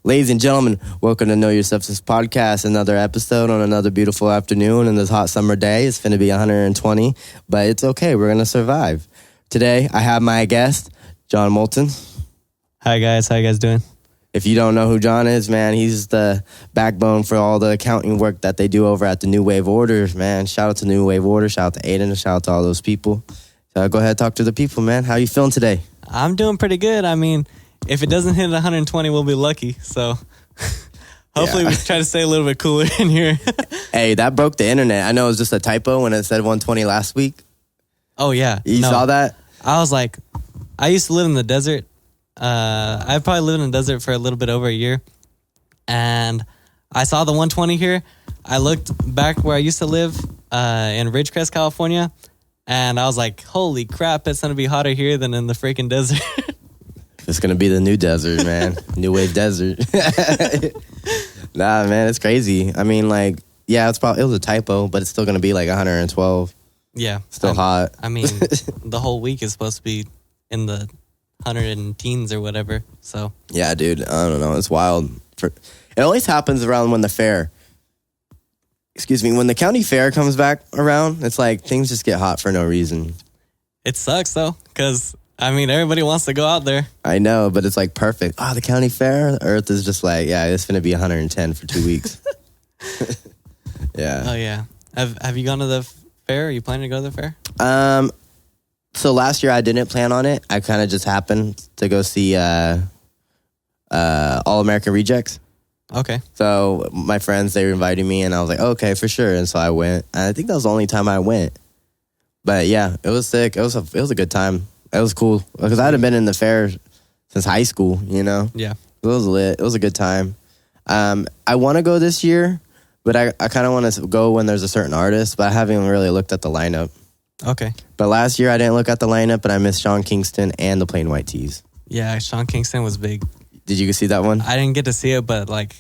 Ladies and gentlemen, welcome to Know Your Substance Podcast. Another episode on another beautiful afternoon in this hot summer day. It's going to be 120, but it's okay. We're going to survive. Today, I have my guest, John Molthen. Hi, guys. How you guys doing? If you don't know who John is, man, he's the backbone for all the accounting work that they do over at the New Wave Orders, man. Shout out to New Wave Orders. Shout out to Aiden. Shout out to all those people. So go ahead and talk to the people, man. How you feeling today? I'm doing pretty good. I mean, if it doesn't hit 120, we'll be lucky. So hopefully we try to stay a little bit cooler in here. Hey, that broke the internet. I know it was just a typo when it said 120 last week. Oh, yeah. You saw that? I was like, I used to live in the desert. I've probably lived in the desert for a little bit over a year. And I saw the 120 here. I looked back where I used to live in Ridgecrest, California. And I was like, holy crap, it's going to be hotter here than in the freaking desert. It's going to be the new desert, man. New Wave Desert. Nah, man, it's crazy. I mean, like, yeah, it was a typo, but it's still going to be like 112. Yeah. Still hot. I mean, the whole week is supposed to be in the 110s or whatever, so. Yeah, dude, I don't know. It's wild. It always happens around when the fair, when the county fair comes back around, it's like things just get hot for no reason. It sucks, though, because I mean, everybody wants to go out there. I know, but it's like perfect. Oh, the county fair? The earth is just like, yeah, it's going to be 110 for 2 weeks. Yeah. Oh, yeah. Have you gone to the fair? Are you planning to go to the fair? So last year I didn't plan on it. I kind of just happened to go see All American Rejects. Okay. So my friends, they invited me and I was like, okay, for sure. And so I went. And I think that was the only time I went. But yeah, it was sick. It was a good time. It was cool because I hadn't been in the fair since high school, you know? Yeah. It was lit. It was a good time. I want to go this year, but I kind of want to go when there's a certain artist, but I haven't really looked at the lineup. Okay. But last year I didn't look at the lineup, but I missed Sean Kingston and the Plain White Tees. Yeah, Sean Kingston was big. Did you see that one? I didn't get to see it, but like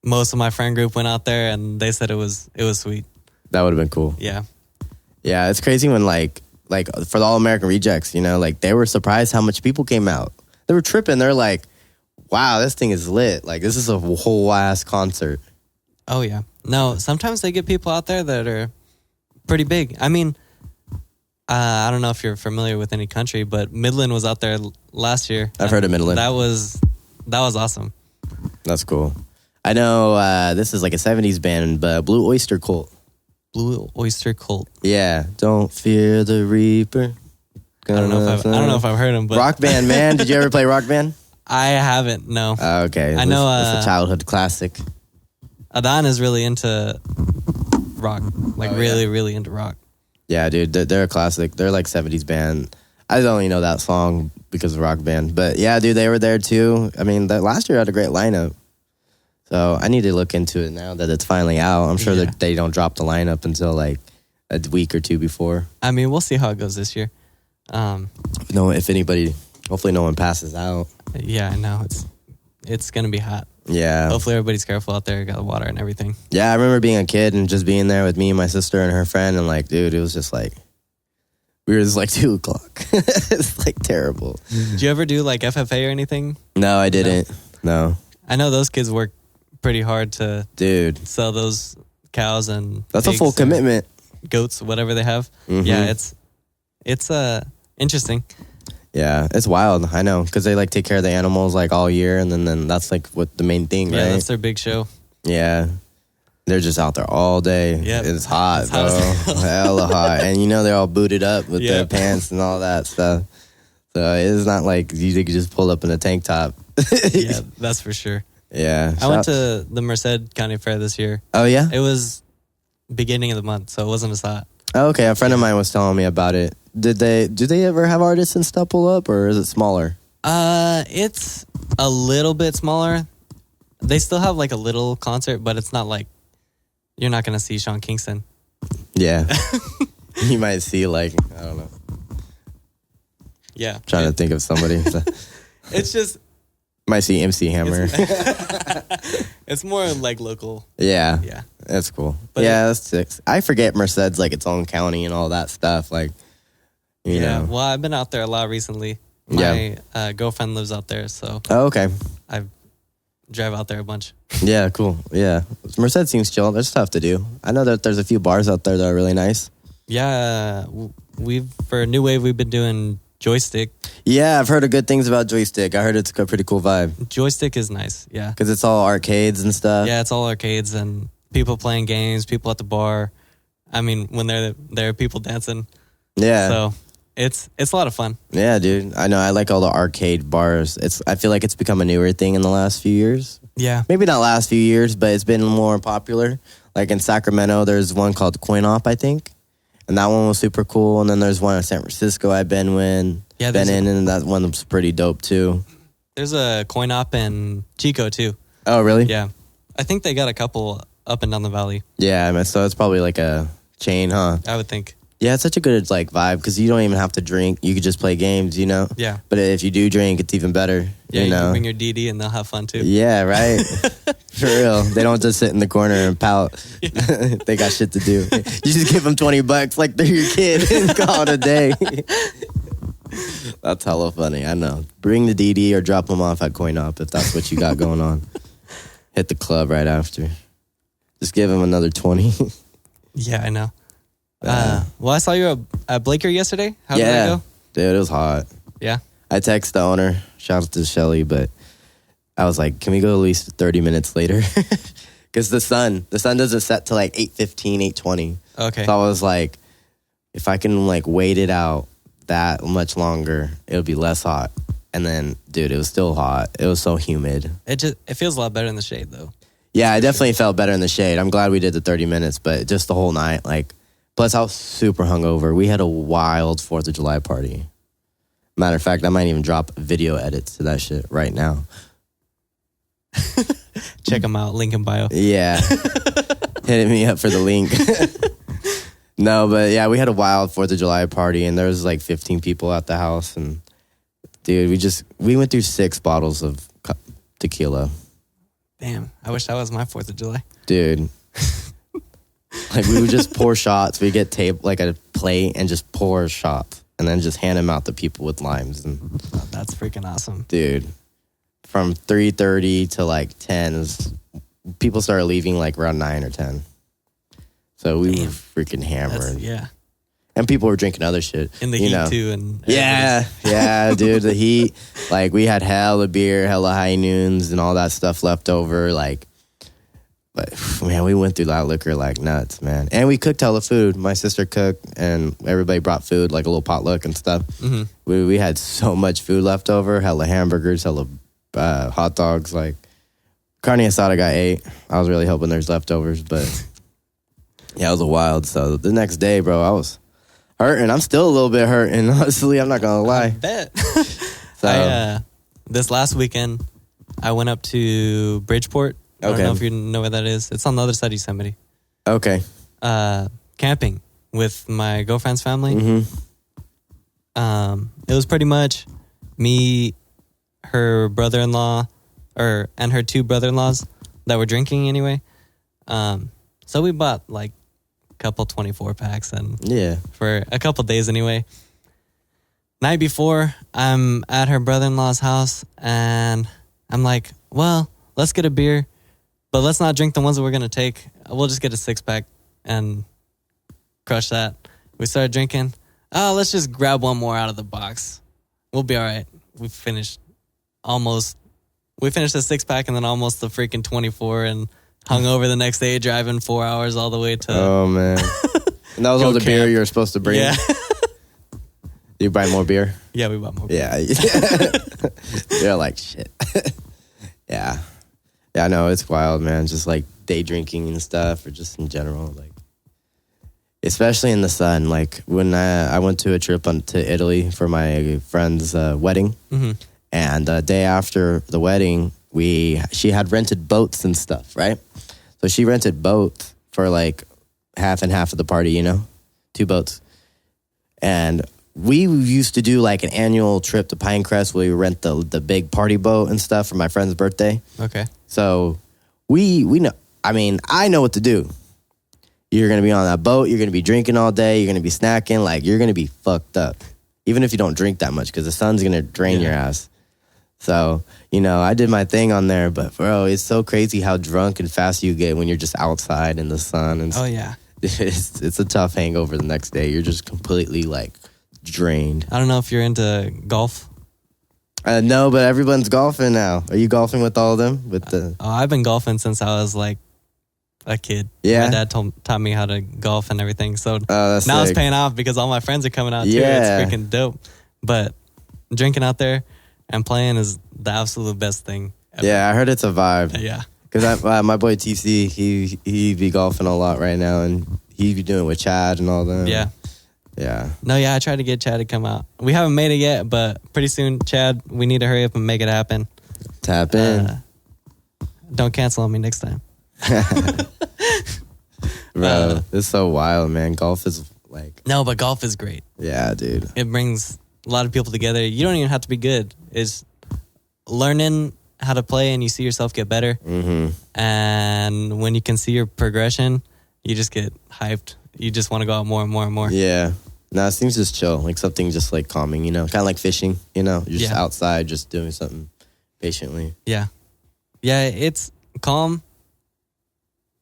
most of my friend group went out there and they said it was sweet. That would have been cool. Yeah. Yeah, it's crazy when like for the All American Rejects, you know, like they were surprised how much people came out. They were tripping. They're like, wow, this thing is lit. Like this is a whole ass concert. Oh yeah. No, sometimes they get people out there that are pretty big. I mean, I don't know if you're familiar with any country, but Midland was out there last year. I've heard of Midland. That was awesome. That's cool. I know this is like a 70s band, but Blue Oyster Cult. Blue Oyster Cult. Yeah. Don't fear the Reaper. I don't know if I've heard them, but Rock Band, man. Did you ever play Rock Band? I haven't, no. Okay. I know it's a childhood classic. Adan is really into rock. Like really into rock. Yeah, dude, they're a classic. They're like 70s band. I only know that song because of Rock Band. But yeah, dude, they were there too. I mean, last year had a great lineup. So I need to look into it now that it's finally out. I'm sure that they don't drop the lineup until like a week or two before. I mean, we'll see how it goes this year. If anybody, hopefully no one passes out. Yeah, I know. It's going to be hot. Yeah. Hopefully everybody's careful out there, got the water and everything. Yeah, I remember being a kid and just being there with me and my sister and her friend, and like, dude, it was just like, we were just like 2 o'clock. It's like terrible. Did you ever do like FFA or anything? No, I didn't. No. I know those kids work pretty hard to sell those cows and that's a full commitment. Goats, whatever they have. Mm-hmm. Yeah, it's interesting. Yeah, it's wild. I know, because they like take care of the animals like all year, and then that's like what the main thing, right? Yeah, that's their big show. Yeah, they're just out there all day. Yeah, it's hot, bro. Hella hot, and you know they're all booted up with their pants and all that stuff. So it's not like you could just pull up in a tank top. Yeah, that's for sure. Yeah, I went to the Merced County Fair this year. Oh yeah, it was beginning of the month, so it wasn't as hot. Oh, okay, a friend of mine was telling me about it. Do they ever have artists and stuff pull up, or is it smaller? It's a little bit smaller. They still have like a little concert, but it's not like you're not gonna see Sean Kingston. Yeah, you might see like I don't know. Yeah, trying to think of somebody. It's just might see MC Hammer. It's more like local. Yeah, yeah, that's cool. But that's sick. I forget Merced's like its own county and all that stuff. Like, you know. Well, I've been out there a lot recently. My girlfriend lives out there, so. Oh, okay. drive out there a bunch. Yeah, cool. Yeah. Merced seems chill. There's stuff to do. I know that there's a few bars out there that are really nice. Yeah, for New Wave, we've been doing Joystick. Yeah, I've heard good things about Joystick. I heard it's a pretty cool vibe. Joystick is nice, yeah. Because it's all arcades and stuff. Yeah, it's all arcades and people playing games, people at the bar. I mean, when they're there, people dancing. Yeah. So it's a lot of fun. Yeah, dude. I know. I like all the arcade bars. I feel like it's become a newer thing in the last few years. Yeah. Maybe not last few years, but it's been more popular. Like in Sacramento, there's one called Coin Op, I think. And that one was super cool. And then there's one in San Francisco I've been in. And that one was pretty dope too. There's a Coin Op in Chico too. Oh, really? Yeah. I think they got a couple up and down the valley. Yeah, I mean, so it's probably like a chain, huh? I would think. Yeah, it's such a good like vibe because you don't even have to drink. You could just play games, you know? Yeah. But if you do drink, it's even better. Yeah, you know? can bring your DD and they'll have fun too. Yeah, right? For real. They don't just sit in the corner and pout. Yeah. They got shit to do. You just give them $20 like they're your kid and call it a day. That's hella funny. I know. Bring the DD or drop them off at Coin Op if that's what you got going on. Hit the club right after. Just give them another 20. Yeah, I know. Well, I saw you at Blaker yesterday. How did that go? Dude, it was hot. Yeah. I texted the owner. Shout out to Shelly, but I was like, can we go at least 30 minutes later? Because the sun doesn't set till like 8:15, 8:20. Okay. So I was like, if I can like wait it out that much longer, it'll be less hot. And then, dude, it was still hot. It was so humid. It feels a lot better in the shade though. Yeah, I definitely felt better in the shade. I'm glad we did the 30 minutes, but just the whole night, like, plus I was super hungover. We had a wild 4th of July party. Matter of fact, I might even drop video edits to that shit right now. Check them out, link in bio. Yeah. Hitting me up for the link. No, but yeah, we had a wild 4th of July party and there was like 15 people at the house. And dude, we went through 6 bottles of tequila. Damn, I wish that was my 4th of July. Dude. Like we would just pour shots. We get like a plate and just pour shots. And then just hand them out to people with limes. And that's freaking awesome. Dude, from 3:30 to like 10, people started leaving like around 9 or 10. So we were freaking hammered. Yeah. And people were drinking other shit. In the heat too. And yeah, dude, the heat. Like we had hella beer, hella high noons and all that stuff left over. Like, but man, we went through that liquor like nuts, man. And we cooked hella food. My sister cooked, and everybody brought food, like a little potluck and stuff. Mm-hmm. We had so much food left over. Hella hamburgers, hella hot dogs. Like carne asada got 8. I was really hoping there's leftovers, but yeah, it was a wild. So the next day, bro, I was hurting. I'm still a little bit hurting. Honestly, I'm not gonna lie. I bet. So this last weekend, I went up to Bridgeport. I don't know if you know where that is. It's on the other side of Yosemite. Okay. Camping with my girlfriend's family. Mm-hmm. It was pretty much me, her brother-in-law, and her 2 brother-in-laws that were drinking anyway. So we bought like a couple 24 packs and for a couple days anyway. Night before, I'm at her brother-in-law's house and I'm like, well, let's get a beer. But let's not drink the ones that we're going to take. We'll just get a 6-pack and crush that. We started drinking. Oh, let's just grab one more out of the box. We'll be all right. We finished the 6-pack and then almost the freaking 24 and hung over the next day driving 4 hours all the way to... Oh, man. And that was all the beer you were supposed to bring? Yeah. You buy more beer? Yeah, we bought more beer. Yeah. They're like, shit. Yeah. Yeah, I know, it's wild, man. Just like day drinking and stuff, or just in general, like, especially in the sun. Like when I went to a trip to Italy for my friend's wedding, mm-hmm. and the day after the wedding, she had rented boats and stuff, right? So she rented boats for like half and half of the party, 2 boats, and we used to do like an annual trip to Pinecrest where we rent the big party boat and stuff for my friend's birthday. Okay. So we know, I know what to do. You're going to be on that boat. You're going to be drinking all day. You're going to be snacking. Like, you're going to be fucked up. Even if you don't drink that much because the sun's going to drain your ass. So, I did my thing on there, but bro, it's so crazy how drunk and fast you get when you're just outside in the sun. And Oh yeah. it's a tough hangover the next day. You're just completely like drained. I don't know if you're into golf. No, but everyone's golfing now. Are you golfing with all of them? I've been golfing since I was like a kid. Yeah. My dad taught me how to golf and everything. So That's now sick. it's paying off because all my friends are coming out too. Yeah. It's freaking dope. But drinking out there and playing is the absolute best thing ever. Yeah, I heard it's a vibe. Yeah. Because my boy TC, he be golfing a lot right now, and he be doing it with Chad and all that. Yeah. Yeah. No, yeah, I tried to get Chad to come out. We haven't made it yet, but pretty soon, Chad, we need to hurry up and make it happen. Tap in. Don't cancel on me next time. Bro, it's so wild, man. Golf is like... No, but golf is great. Yeah, dude. It brings a lot of people together. You don't even have to be good. It's learning how to play and you see yourself get better. Mm-hmm. And when you can see your progression, you just get hyped. You just want to go out more and more and more. Yeah. No, it seems just chill. Like something just like calming, Kind of like fishing, You're just outside, just doing something patiently. Yeah. Yeah, it's calm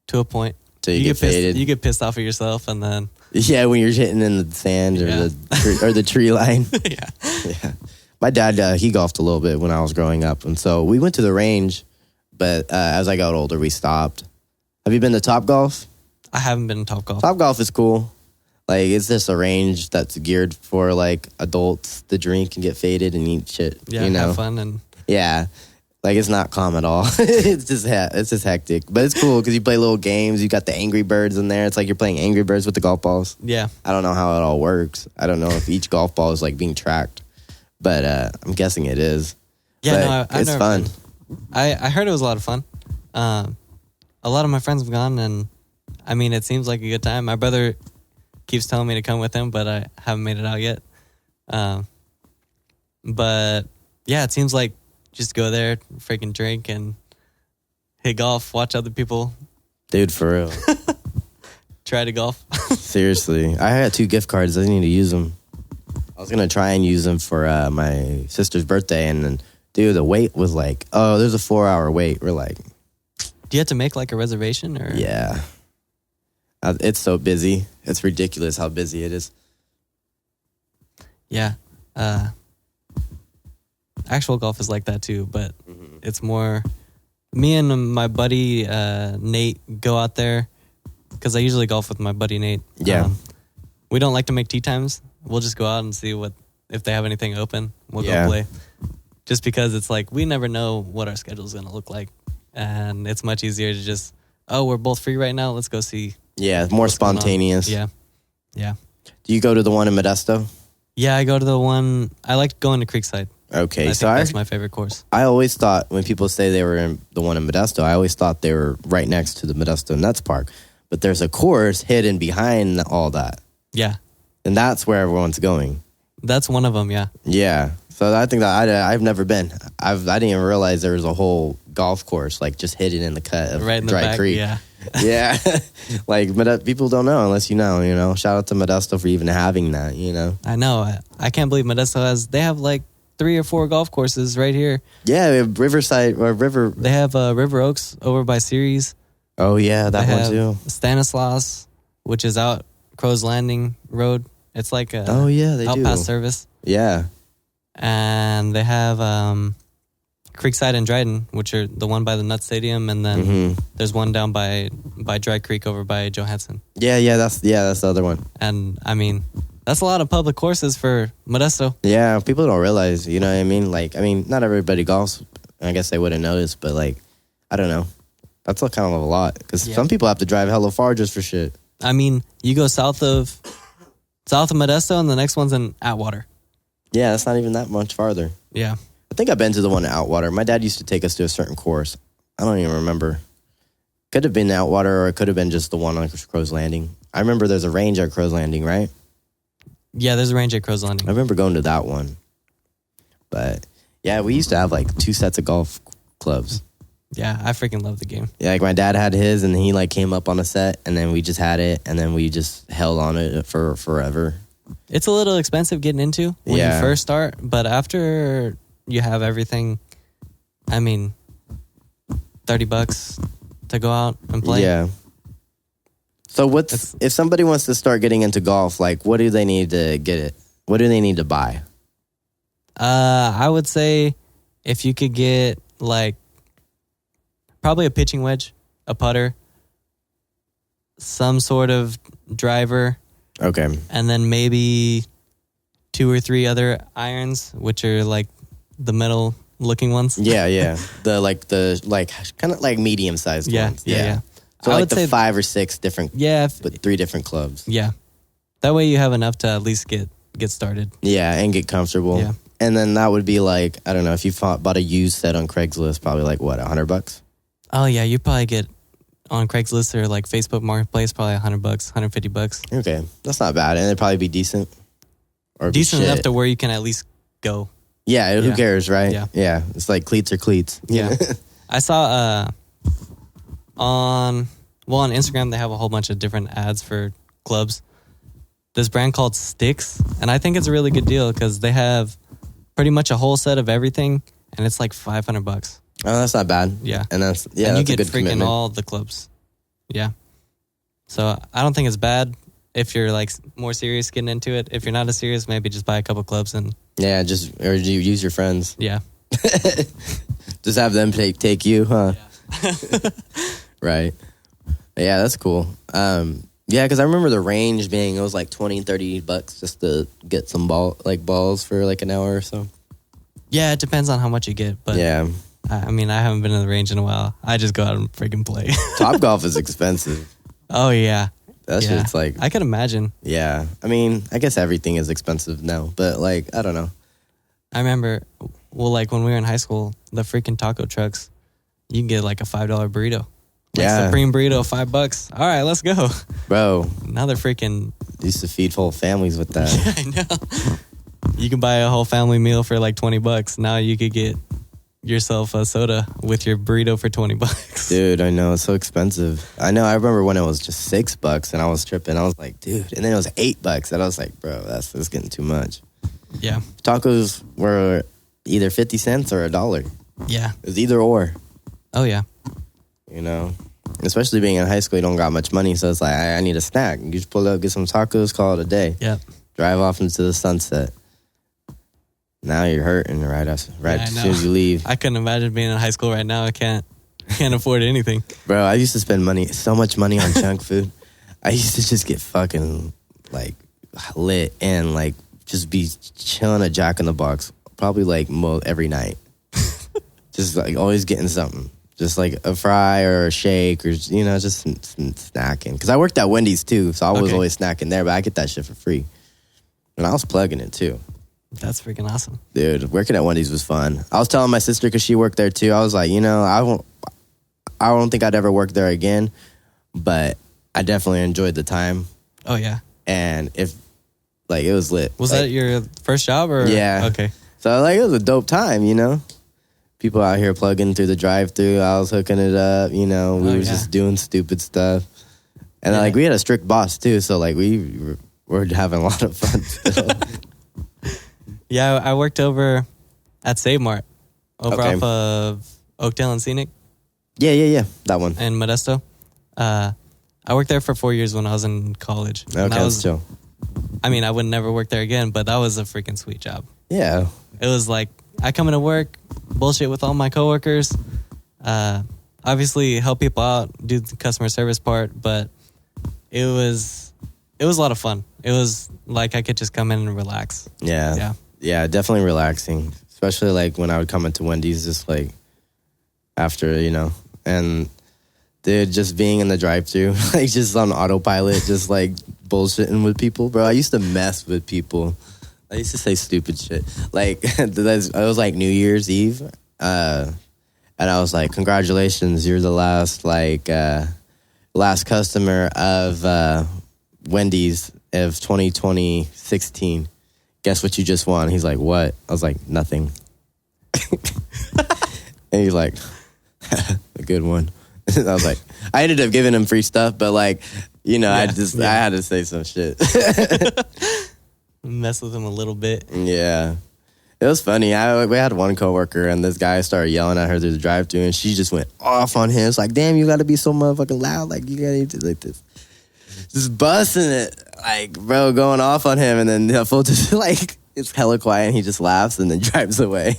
to a point. Till you get faded. You get pissed off at yourself and then... Yeah, when you're hitting in the sand or the tree line. Yeah. Yeah. My dad, he golfed a little bit when I was growing up. And so we went to the range, but as I got older, we stopped. Have you been to Top Golf? I haven't been to Top Golf. Top Golf is cool. Like, it's just a range that's geared for, like, adults to drink and get faded and eat shit, Yeah, have fun. And Yeah. Like, it's not calm at all. it's just hectic. But it's cool because you play little games. You got the Angry Birds in there. It's like you're playing Angry Birds with the golf balls. yeah. I don't know how it all works. I don't know if each golf ball is, like, being tracked. But I'm guessing it is. Yeah, But no, I've it's never fun. been. I heard it was a lot of fun. A lot of my friends have gone, and I mean, it seems like a good time. My brother keeps telling me to come with him, but I haven't made it out yet. But yeah, it seems like just go there, freaking drink, and hit golf, watch other people Dude, for real. try to golf. Seriously. I had 2 gift cards. I need to use them. I was going to try and use them for my sister's birthday. And then, dude, the wait was like, oh, there's a 4-hour wait. We're like, Do you have to make like a reservation or? yeah. It's so busy. It's ridiculous how busy it is. Yeah. Actual golf is like that too, but it's more me and my buddy Nate go out there because I usually golf with my buddy Nate. Yeah. We don't like to make tee times. We'll just go out and see if they have anything open. We'll Yeah. go play. Just because it's like we never know what our schedule is going to look like. And it's much easier to just, we're both free right now. Let's go see. Yeah, more what's going on. spontaneous. Yeah. Yeah. Do you go to the one in Modesto? Yeah, I go to the one, I like going to Creekside. Okay, I so think that's my favorite course. I always thought when people say they were in the one in Modesto, I always thought they were right next to the Modesto Nuts Park. But there's a course hidden behind all that. Yeah. And that's where everyone's going. That's one of them, yeah. Yeah. So I think that I've never been. I didn't even realize there was a whole golf course like just hidden in the cut of Right in the Dry back, Creek. yeah. Yeah. Like people don't know unless you know. Shout out to Modesto for even having that, I know. I can't believe Modesto they have like 3 or 4 golf courses right here. Yeah, we have Riverside or River. They have River Oaks over by Ceres. Oh yeah, that They one have too. Stanislaus, which is out Crow's Landing Road. It's like a Oh yeah, they out do. past service. Yeah. And they have Creekside and Dryden, which are the one by the Nut Stadium, and then there's one down by Dry Creek over by Johansson. Yeah, that's the other one. And I mean, that's a lot of public courses for Modesto. Yeah, people don't realize, you know what I mean? Like, not everybody golfs. I guess they wouldn't notice, but like, I don't know. That's kind of a lot because some people have to drive hella far just for shit. I mean, you go south of Modesto, and the next one's in Atwater. Yeah, that's not even that much farther. Yeah. I think I've been to the one in Outwater. My dad used to take us to a certain course. I don't even remember. Could have been Outwater or it could have been just the one on Crow's Landing. I remember there's a range at Crow's Landing, right? Yeah, there's a range at Crow's Landing. I remember going to that one. But yeah, we used to have like 2 sets of golf clubs. Yeah, I freaking love the game. Yeah, like my dad had his and he like came up on a set and then we just had it and then we just held on it for forever. It's a little expensive getting into when you first start, but after you have everything I mean, $30 to go out and play. Yeah. So if somebody wants to start getting into golf, like what do they need to get it? What do they need to buy? I would say if you could get like probably a pitching wedge, a putter, some sort of driver. Okay. And then maybe 2 or 3 other irons, which are like the metal looking ones. Yeah, yeah. the kind of like medium sized ones. Yeah. So I like would the say 5 or 6 different, but 3 different clubs. Yeah. That way you have enough to at least get started. Yeah, and get comfortable. Yeah. And then that would be like, I don't know, if you bought a used set on Craigslist, probably like what, $100? Oh yeah, you probably get on Craigslist or like Facebook Marketplace probably $100, $150. Okay, that's not bad, and it'd probably be decent. Or decent enough to where you can at least go. Yeah, who cares, right? Yeah. It's like cleats are cleats. Yeah. I saw on Instagram they have a whole bunch of different ads for clubs. This brand called Sticks, and I think it's a really good deal because they have pretty much a whole set of everything, and it's like $500. Oh, that's not bad. Yeah, and that's and that's you a get good freaking commitment. all the clubs. Yeah, so I don't think it's bad if you're like more serious getting into it. If you're not as serious, maybe just buy a couple clubs and or you use your friends. Yeah, just have them take you, huh? Yeah. Right. Yeah, that's cool. Yeah, because I remember the range being, it was like $20-$30 just to get some balls for like an hour or so. Yeah, it depends on how much you get, but yeah, I mean, I haven't been in the range in a while. I just go out and freaking play. Top golf is expensive. Oh yeah, that shit's like, I could imagine. Yeah, I mean, I guess everything is expensive now, but like, I don't know. I remember, like when we were in high school, the freaking taco trucks, you can get like a $5 burrito. Like Supreme burrito, $5. All right, let's go, bro. Now they're freaking used to feed whole families with that. Yeah, I know. You can buy a whole family meal for like $20. Now you could get yourself a soda with your burrito for $20. Dude, I know, it's so expensive. I know. I remember when it was just $6 and I was tripping. I was like, dude, and then it was $8 and I was like, bro, that's getting too much. Yeah, tacos were either 50 cents or $1. Yeah, it was either or. Oh yeah. You know, especially being in high school, you don't got much money, so it's like, I need a snack. You just pull up, get some tacos, call it a day. Yeah. Drive off into the sunset. Now you're hurting right as soon as you leave. I couldn't imagine being in high school right now. I can't afford anything. Bro, I used to spend so much money on junk food. I used to just get fucking like lit and like just be chilling at Jack in the Box probably like every night. Just like always getting something. Just like a fry or a shake or, you know, just snacking. Because I worked at Wendy's too, so I was always snacking there, but I get that shit for free. And I was plugging it too. That's freaking awesome. Dude, working at Wendy's was fun. I was telling my sister, because she worked there too, I was like, you know, I don't think I'd ever work there again, but I definitely enjoyed the time. Oh, yeah. And it was lit. Was that your first job or? Yeah. Okay. So like it was a dope time, you know? People out here plugging through the drive-thru. I was hooking it up, you know. We were just doing stupid stuff. And like we had a strict boss too, so like we were having a lot of fun still. Yeah, I worked over at Save Mart off of Oakdale and Scenic. Yeah. That one. And Modesto. I worked there for 4 years when I was in college. Okay, that's chill. I mean, I would never work there again, but that was a freaking sweet job. Yeah. It was like, I come into work, bullshit with all my coworkers, obviously help people out, do the customer service part, but it was a lot of fun. It was like I could just come in and relax. Yeah. Yeah, definitely relaxing. Especially like when I would come into Wendy's just like after, you know, and dude, just being in the drive-thru, like just on autopilot, just like bullshitting with people. Bro, I used to mess with people. I used to say stupid shit. Like, it was like New Year's Eve. And I was like, congratulations, you're the last customer of Wendy's of 2016. Guess what you just won? He's like, what? I was like, nothing. And he's like, a good one. And I was like, I ended up giving him free stuff, but like, you know, I had to say some shit. Mess with him a little bit. Yeah. It was funny. We had one coworker, and this guy started yelling at her through the drive-thru, and she just went off on him. It's like, damn, you got to be so motherfucking loud. Like, you got to do like this. Just busting it. Like, bro, going off on him, and then the fool just, like, it's hella quiet, and he just laughs and then drives away.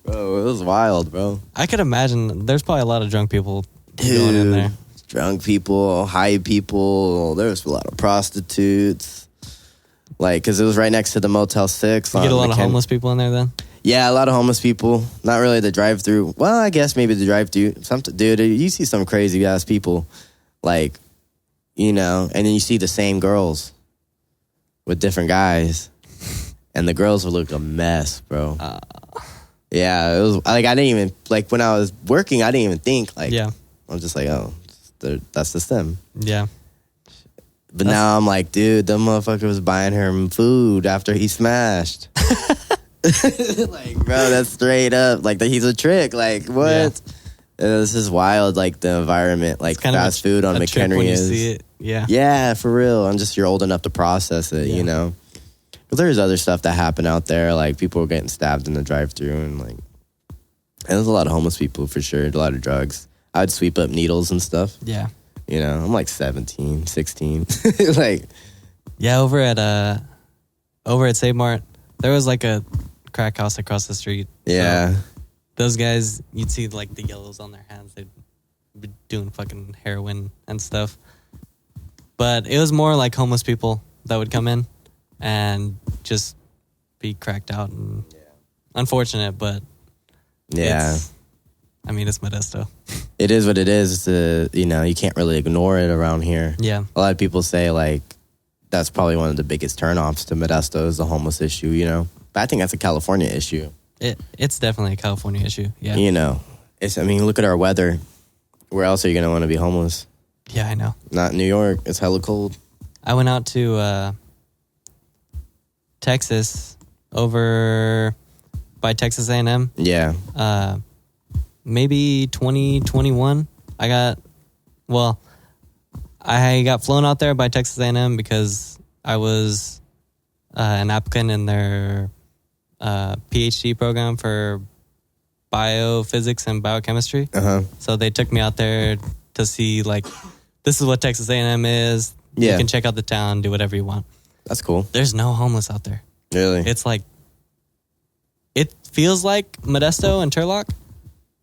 Bro, it was wild, bro. I could imagine there's probably a lot of drunk people going in there. Drunk people, high people. There was a lot of prostitutes. Like, because it was right next to the Motel 6. You get a lot of homeless people in there then? Yeah, a lot of homeless people. Not really the drive-thru. Well, I guess maybe the drive-thru. Dude, you see some crazy-ass people. Like, and then you see the same girls with different guys. And the girls would look a mess, bro. Yeah, it was, like, I didn't even, like, when I was working, I didn't even think, like, I was just like, oh, that's just them. Yeah. But now I'm like, dude, the motherfucker was buying her food after he smashed. Like, bro, that's straight up. Like, he's a trick. Like, what? Yeah. This is wild, like, the environment, like, fast food on McHenry is. You see it. Yeah. Yeah, for real. You're old enough to process it, But there's other stuff that happened out there. Like, people were getting stabbed in the drive-thru, and there's a lot of homeless people, for sure. A lot of drugs. I'd sweep up needles and stuff. Yeah. I'm like 17, 16. Like, yeah, over at Save Mart, there was like a crack house across the street. Yeah. So those guys, you'd see like the yellows on their hands. They'd be doing fucking heroin and stuff. But it was more like homeless people that would come in and just be cracked out. And unfortunate, but it's Modesto. It is what it is. You can't really ignore it around here. Yeah. A lot of people say, like, that's probably one of the biggest turnoffs to Modesto is the homeless issue, But I think that's a California issue. It's definitely a California issue, yeah. Look at our weather. Where else are you going to want to be homeless? Yeah, I know. Not New York. It's hella cold. I went out to Texas over by Texas A&M. Yeah. Maybe 2021. I got flown out there by Texas A&M because I was an applicant in their PhD program for biophysics and biochemistry. So they took me out there to see, like, this is what Texas A&M is. Yeah. You can check out the town, do whatever you want. That's cool. There's no homeless out there. Really? It's like, it feels like Modesto and Turlock,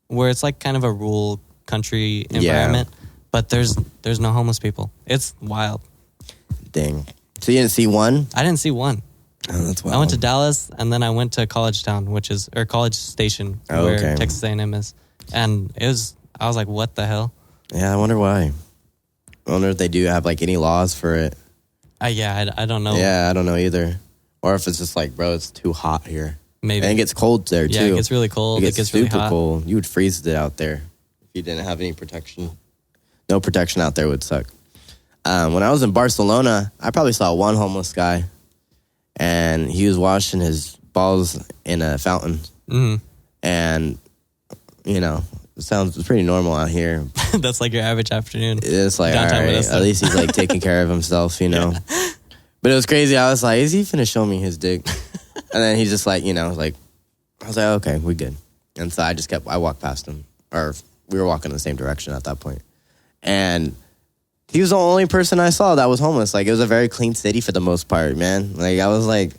where it's like kind of a rural country environment, but there's no homeless people. It's wild. Dang. So you didn't see one? I didn't see one. Oh, that's wild. I went to Dallas, and then I went to College Town, or College Station, where Texas A&M is. And I was like, what the hell? Yeah, I wonder why. I wonder if they do have, like, any laws for it. I don't know. Yeah, I don't know either. Or if it's just like, bro, it's too hot here. Maybe. And it gets cold there, too. Yeah, it gets really cold. It gets really super hot. cold. You would freeze it out there if you didn't have any protection. No protection out there would suck. When I was in Barcelona, I probably saw one homeless guy, and he was washing his balls in a fountain. Mm-hmm. And, it sounds pretty normal out here. That's like your average afternoon. It's like, all right, at least he's like taking care of himself, Yeah. But it was crazy. I was like, is he finna show me his dick? And then he's just like, I was like, okay, we good. And so I walked past him. Or we were walking in the same direction at that point. And he was the only person I saw that was homeless. Like, it was a very clean city for the most part, man. Like, I was like,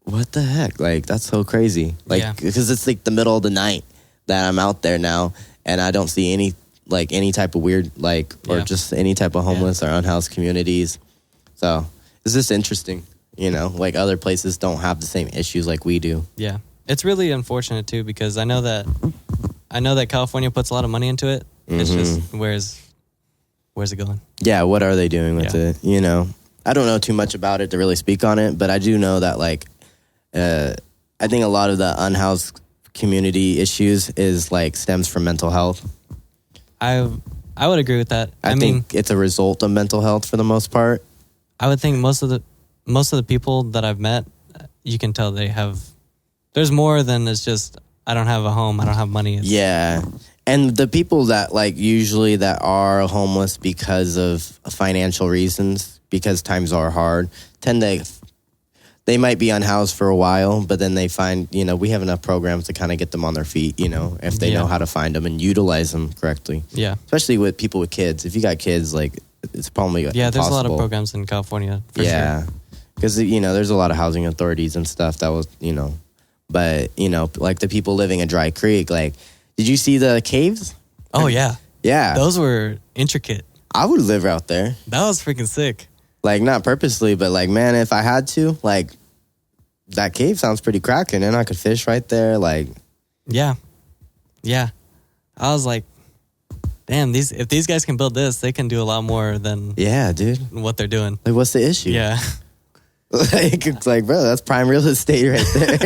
what the heck? Like, that's so crazy. Like, because it's like the middle of the night that I'm out there now, and I don't see any type of weird, or just any type of homeless or unhoused communities. So it's just interesting, like other places don't have the same issues like we do. Yeah. It's really unfortunate too, because I know that California puts a lot of money into it. Mm-hmm. It's just, where's it going? Yeah. What are they doing with it? I don't know too much about it to really speak on it, but I do know that I think a lot of the unhoused community issues is stems from mental health. I would agree with that. I think it's a result of mental health for the most part. I would think most of the people that I've met, you can tell there's more than it's just, I don't have a home, I don't have money. Yeah. And the people that usually that are homeless because of financial reasons, because times are hard, they might be unhoused for a while, but then they find, we have enough programs to kind of get them on their feet, if they know how to find them and utilize them correctly. Yeah. Especially with people with kids. If you got kids, like, it's probably impossible. There's a lot of programs in California. For sure. Because, there's a lot of housing authorities and stuff that was, but, like the people living in Dry Creek, like, did you see the caves? Oh, yeah. Yeah. Those were intricate. I would live out there. That was freaking sick. Like, not purposely, but like, man, if I had to, like, that cave sounds pretty cracking, and I could fish right there, like. Yeah. I was like, damn, if these guys can build this, they can do a lot more than dude, what they're doing. Like, what's the issue? Yeah. Like, it's like, bro, that's prime real estate right there.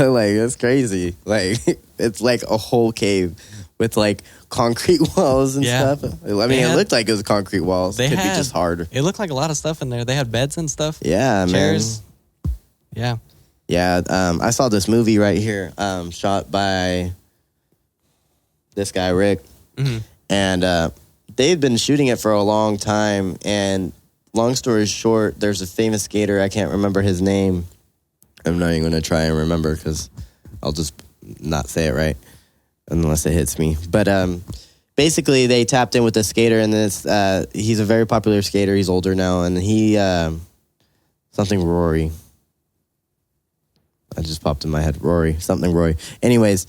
Like, that's crazy. Like, it's like a whole cave with like concrete walls and stuff. I mean, it looked like it was concrete walls. It could be just hard. It looked like a lot of stuff in there. They had beds and stuff. Yeah, chairs. Man. Yeah. I saw this movie right here, shot by this guy, Rick. Mm-hmm. And they've been shooting it for a long time. And long story short, there's a famous skater. I can't remember his name. I'm not even going to try and remember because I'll just not say it right unless it hits me. But basically, they tapped in with the skater, and he's a very popular skater. He's older now, and he something Rory. I just popped in my head. Rory. Anyways,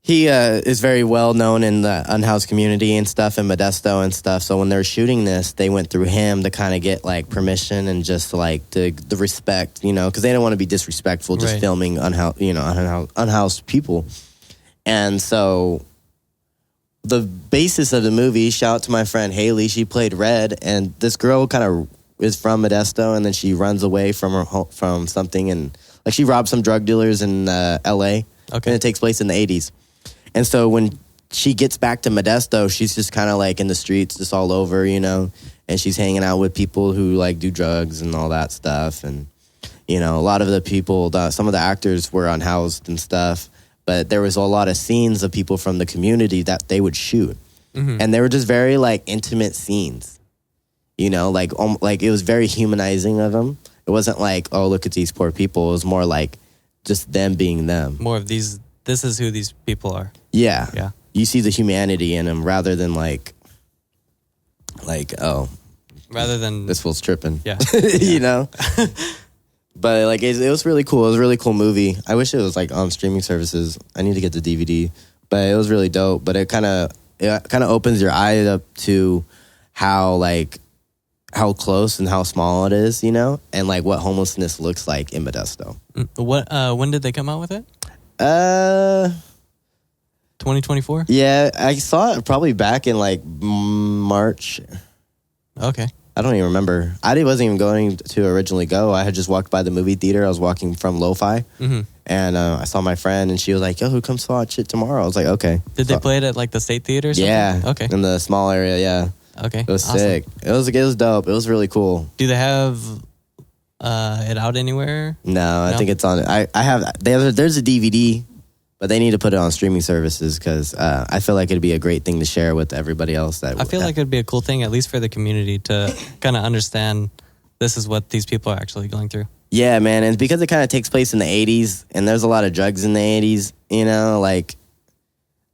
he is very well known in the unhoused community and stuff in Modesto and stuff. So when they were shooting this, they went through him to kind of get like permission and just like the respect, because they don't want to be disrespectful just filming unhoused people. And so the basis of the movie, shout out to my friend Haley, she played Red, and this girl kind of is from Modesto, and then she runs away from something, and like she robbed some drug dealers in L.A. Okay. And it takes place in the 80s. And so when she gets back to Modesto, she's just kind of like in the streets, just all over, and she's hanging out with people who like do drugs and all that stuff. And, a lot of the people, some of the actors were unhoused and stuff, but there was a lot of scenes of people from the community that they would shoot. Mm-hmm. And they were just very like intimate scenes, like it was very humanizing of them. It wasn't like, oh, look at these poor people. It was more like just them being them. More of this is who these people are. Yeah. Yeah. You see the humanity in them rather than like, oh. Rather than. This fool's tripping. Yeah. But like, it was really cool. It was a really cool movie. I wish it was like on streaming services. I need to get the DVD. But it was really dope. But it kind of opens your eye up to how close and how small it is, and like what homelessness looks like in Modesto. When did they come out with it? 2024? Yeah, I saw it probably back in like March. Okay. I don't even remember. I wasn't even going to originally go. I had just walked by the movie theater. I was walking from Lo-Fi, and I saw my friend, and she was like, yo, who comes watch it tomorrow? I was like, okay. Did they play it at like the State Theater or something? Yeah. Okay. In the small area, yeah. Okay. It was sick. It was dope. It was really cool. Do they have it out anywhere? No, I think it's on. There's a DVD, but they need to put it on streaming services because I feel like it'd be a great thing to share with everybody else. I feel like it'd be a cool thing, at least for the community, to kind of understand this is what these people are actually going through. Yeah, man, and because it kind of takes place in the 80s, and there's a lot of drugs in the 80s, like.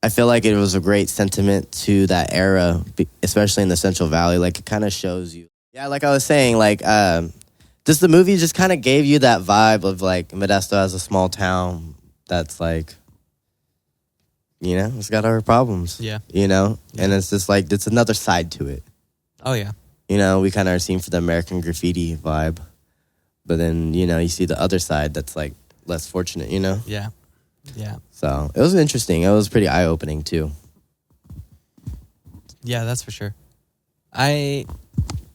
I feel like it was a great sentiment to that era, especially in the Central Valley. Like, it kind of shows you. Yeah, like I was saying, like, just the movie just kind of gave you that vibe of, like, Modesto as a small town that's, like, it's got our problems. Yeah. And it's just, like, it's another side to it. Oh, yeah. We kind of are seen for the American Graffiti vibe. But then, you see the other side that's, like, less fortunate, Yeah. Yeah. So it was interesting. It was pretty eye-opening too. Yeah, that's for sure. I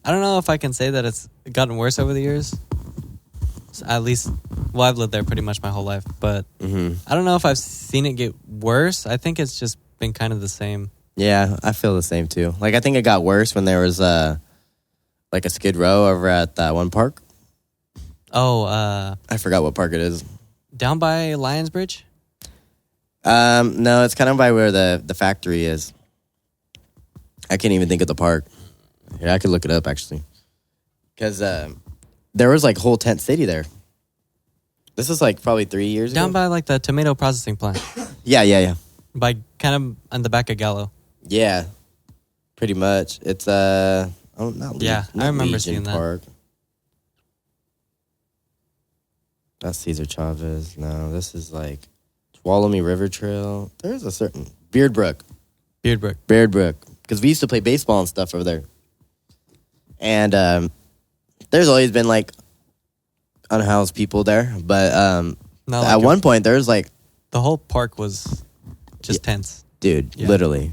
don't know if I can say that it's gotten worse over the years. At least, well, I've lived there pretty much my whole life, but I don't know if I've seen it get worse. I think it's just been kind of the same. Yeah, I feel the same too. Like, I think it got worse when there was like a Skid Row over at that one park. Oh, I forgot what park it is. Down by Lions Bridge? No, it's kind of by where the factory is. I can't even think of the park. Yeah, I could look it up actually. Because there was like whole tent city there. This is like probably 3 years Down ago. by like the tomato processing plant. Yeah. By kind of on the back of Gallo. Yeah, pretty much. It's not Yeah, I remember Legion seeing that. Park. That's Cesar Chavez. No, this is like Tuolumne River Trail. There's a certain Beardbrook. Beardbrook. Because we used to play baseball and stuff over there. And there's always been like unhoused people there, but Not at like one point there was like, the whole park was just tents. dude, Yeah. literally.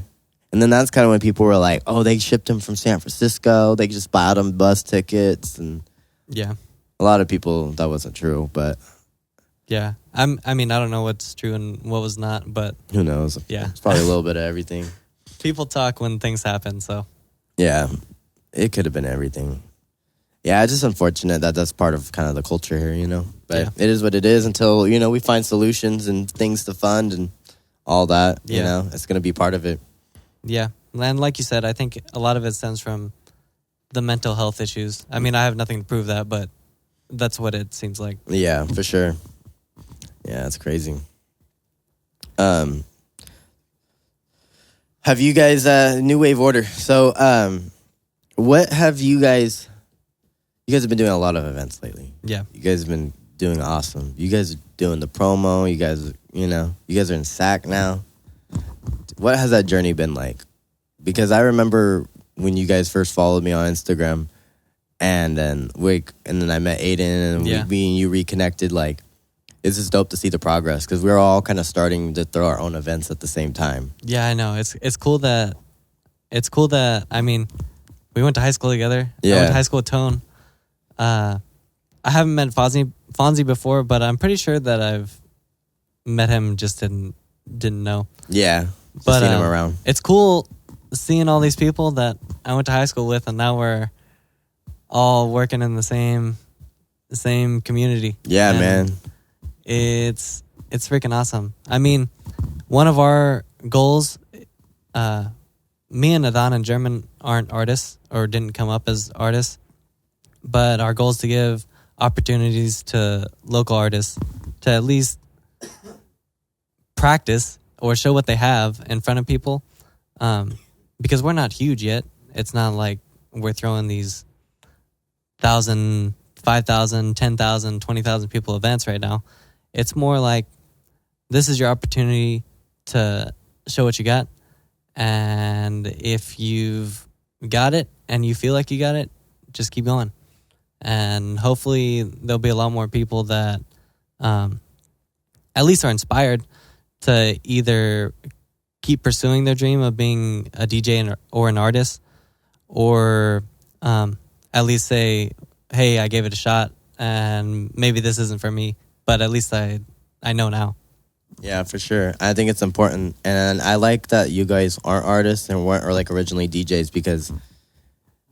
And then that's kind of when people were like, oh, they shipped him from San Francisco. They just bought him bus tickets. And Yeah. a lot of people, that wasn't true, but Yeah. I mean, I don't know what's true and what was not, but who knows? Yeah. It's probably a little bit of everything. people talk when things happen, so. Yeah, it could have been everything. Yeah, it's just unfortunate that that's part of kind of the culture here, you know. But Yeah. it is what it is until, you know, we find solutions and things to fund and all that, you Yeah. know. It's going to be part of it. Yeah. And like you said, I think a lot of it stems from the mental health issues. I mean, I have nothing to prove that, but that's what it seems like. Yeah, for sure. Yeah, it's crazy. Have you guys New Wave Order? So, what have you guys have been doing a lot of events lately. Yeah. You guys have been doing awesome. You guys are doing the promo. You guys, you guys are in SAC now. What has that journey been like? Because I remember when you guys first followed me on Instagram, and then I met Aiden, and Yeah. we and you reconnected. Like, it's just dope to see the progress because we're all kind of starting to throw our own events at the same time. Yeah, I know. It's cool that I mean, we went to high school together. Yeah. I went to high school with Tone. I haven't met Fonzie before, but I'm pretty sure that I've met him, just didn't know. Yeah, just But seeing him around. It's cool seeing all these people that I went to high school with, and now we're all working in the same community. Yeah, And man. It's freaking awesome. I mean, one of our goals, me and Adan and German aren't artists or didn't come up as artists, but our goal is to give opportunities to local artists to at least practice or show what they have in front of people. Because we're not huge yet. It's not like we're throwing these 1,000, 5,000, 10,000, 20,000 people events right now. It's more like, this is your opportunity to show what you got. And if you've got it and you feel like you got it, just keep going. And hopefully there'll be a lot more people that at least are inspired to either keep pursuing their dream of being a DJ or an artist, or at least say, hey, I gave it a shot and maybe this isn't for me, but at least I know now. Yeah, for sure. I think it's important. And I like that you guys aren't artists and weren't like originally DJs, because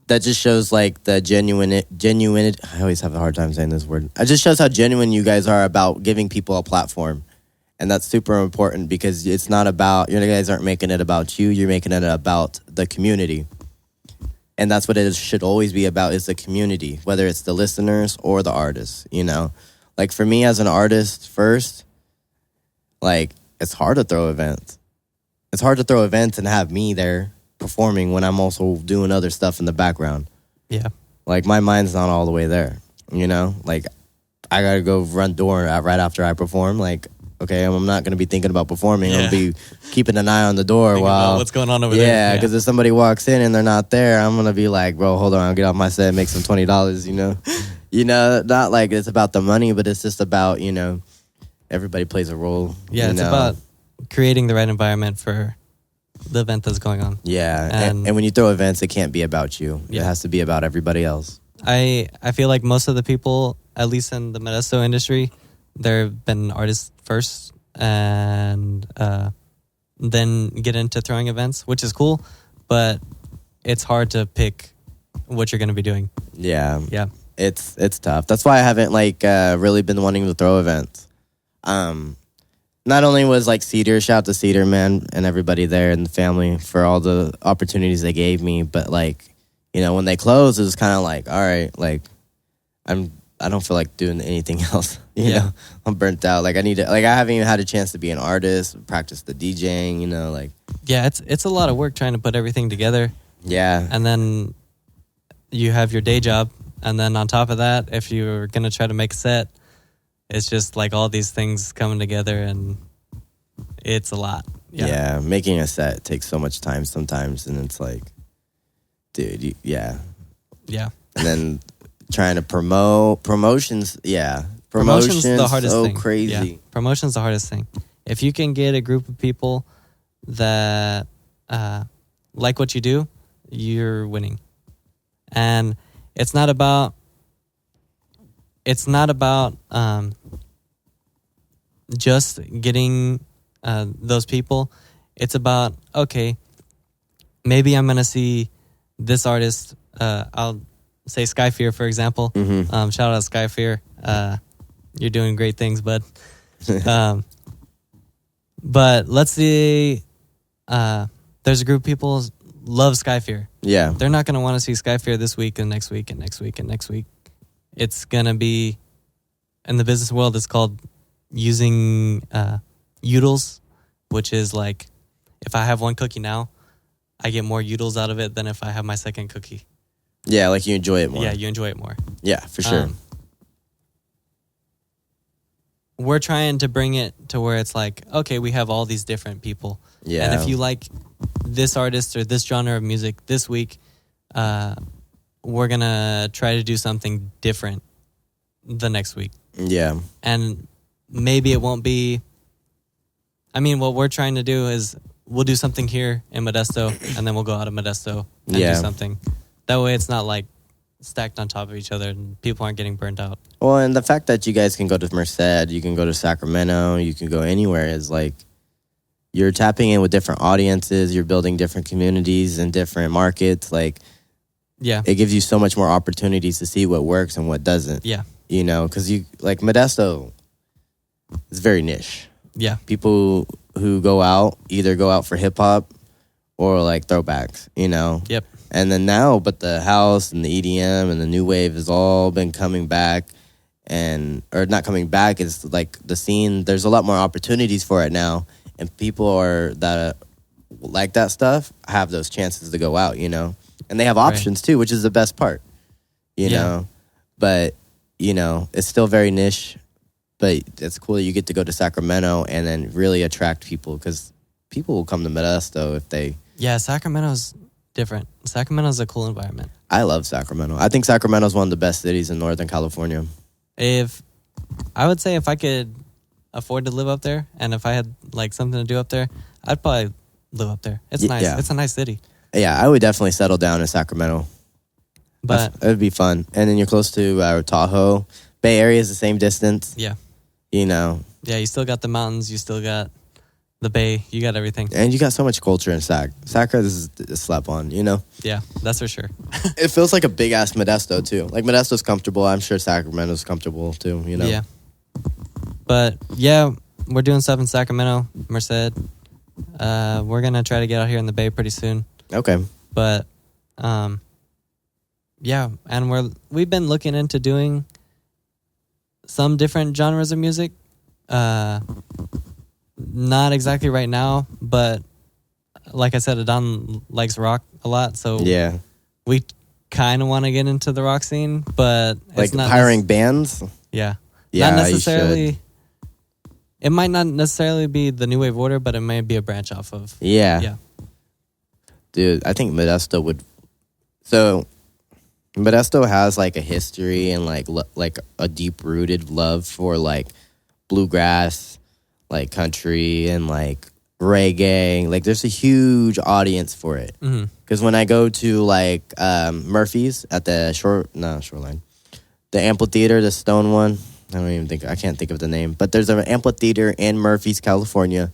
that just shows like the genuine. I always have a hard time saying this word. It just shows how genuine you guys are about giving people a platform. And that's super important, because it's not about, you guys aren't making it about you. You're making it about the community. And that's what it should always be about, is the community, whether it's the listeners or the artists, Like for me as an artist first, like it's hard to throw events. It's hard to throw events and have me there performing when I'm also doing other stuff in the background. Yeah. Like my mind's not all the way there, Like I got to go run door right after I perform. Like, okay, I'm not going to be thinking about performing. Yeah. I'll be keeping an eye on the door Think while... about what's going on over there. Yeah, because if somebody walks in and they're not there, I'm going to be like, bro, hold on, I'll get off my set, make some $20, Not like it's about the money, but it's just about, everybody plays a role. Yeah, it's about creating the right environment for the event that's going on. Yeah, and when you throw events, it can't be about you. Yeah. It has to be about everybody else. I feel like most of the people, at least in the Modesto industry, they've been artists first and then get into throwing events, which is cool, but it's hard to pick what you're going to be doing. Yeah. Yeah. It's tough. That's why I haven't really been wanting to throw events. Not only was Cedar, shout out to Cedar, man, and everybody there and the family for all the opportunities they gave me, but when they closed, it was kind of like, all right, I'm I don't feel like doing anything else. You Yeah. know, I'm burnt out. Like I need to. Like I haven't even had a chance to be an artist, practice the DJing. You know, like Yeah, it's a lot of work trying to put everything together, yeah, and then you have your day job, and then on top of that, if you're gonna try to make a set, it's just like all these things coming together, and it's a lot. yeah. Making a set takes so much time sometimes, and it's like, dude, yeah. Yeah. And then trying to promotions, yeah. Promotion's the hardest so thing. crazy. Yeah. Promotion's the hardest thing. If you can get a group of people that like what you do, you're winning. And it's not about just getting those people. It's about, okay, maybe I'm gonna see this artist. I'll say Skyfear, for example. Mm-hmm. Shout out Skyfear. You're doing great things, bud. But let's say there's a group of people love Skyfear. Yeah. They're not going to want to see Skyfear this week and next week and next week and next week. It's going to be, in the business world, it's called using utils, which is like, if I have one cookie now, I get more utils out of it than if I have my second cookie. Yeah, like you enjoy it more. Yeah, you enjoy it more. Yeah, for sure. We're trying to bring it to where it's like, okay, we have all these different people. Yeah. And if you like this artist or this genre of music this week, we're going to try to do something different the next week. Yeah. And maybe it won't be... I mean, what we're trying to do is we'll do something here in Modesto, and then we'll go out of Modesto and do something. That way it's not like stacked on top of each other and people aren't getting burnt out. Well, and the fact that you guys can go to Merced, you can go to Sacramento, you can go anywhere is like you're tapping in with different audiences, you're building different communities and different markets. Like, yeah, it gives you so much more opportunities to see what works and what doesn't. Yeah. You know, because you like Modesto is very niche. Yeah. People who go out either go out for hip hop or like throwbacks, you know? Yep. And then now, but the house and the EDM and the new wave has all been coming back or not coming back. It's like the scene, there's a lot more opportunities for it now. And people that like that stuff have those chances to go out, you know? And they have options too, which is the best part, you know? But, you know, it's still very niche. But it's cool that you get to go to Sacramento and then really attract people because people will come to Modesto if they... Yeah, Sacramento's different. Sacramento's a cool environment. I love Sacramento. I think Sacramento's one of the best cities in Northern California. I would say if I could afford to live up there and if I had like something to do up there, I'd probably live up there. It's nice. Yeah. It's a nice city. Yeah, I would definitely settle down in Sacramento. But it would be fun. And then you're close to Tahoe. Bay Area is the same distance. Yeah. You know. Yeah, you still got the mountains. You still got the bay. You got everything. And you got so much culture in Sac is a slap on, you know? Yeah, that's for sure. It feels like a big-ass Modesto, too. Like, Modesto's comfortable. I'm sure Sacramento's comfortable, too, you know? Yeah. But, yeah, we're doing stuff in Sacramento, Merced. We're going to try to get out here in the bay pretty soon. Okay. But, yeah, and we've been looking into doing some different genres of music. Not exactly right now, but like I said, Adon likes rock a lot, so yeah, we kind of want to get into the rock scene, but like it's not hiring bands. Yeah, yeah, not necessarily. You should. It might not necessarily be the New Wave Order, but it may be a branch off of. Yeah. Dude, I think Modesto would. So, Modesto has like a history and like a deep rooted love for like bluegrass, like country and like reggae. Like there's a huge audience for it. Because when I go to like Murphy's at the Shoreline, the amphitheater, the stone one, I can't think of the name, but there's an amphitheater in Murphy's, California,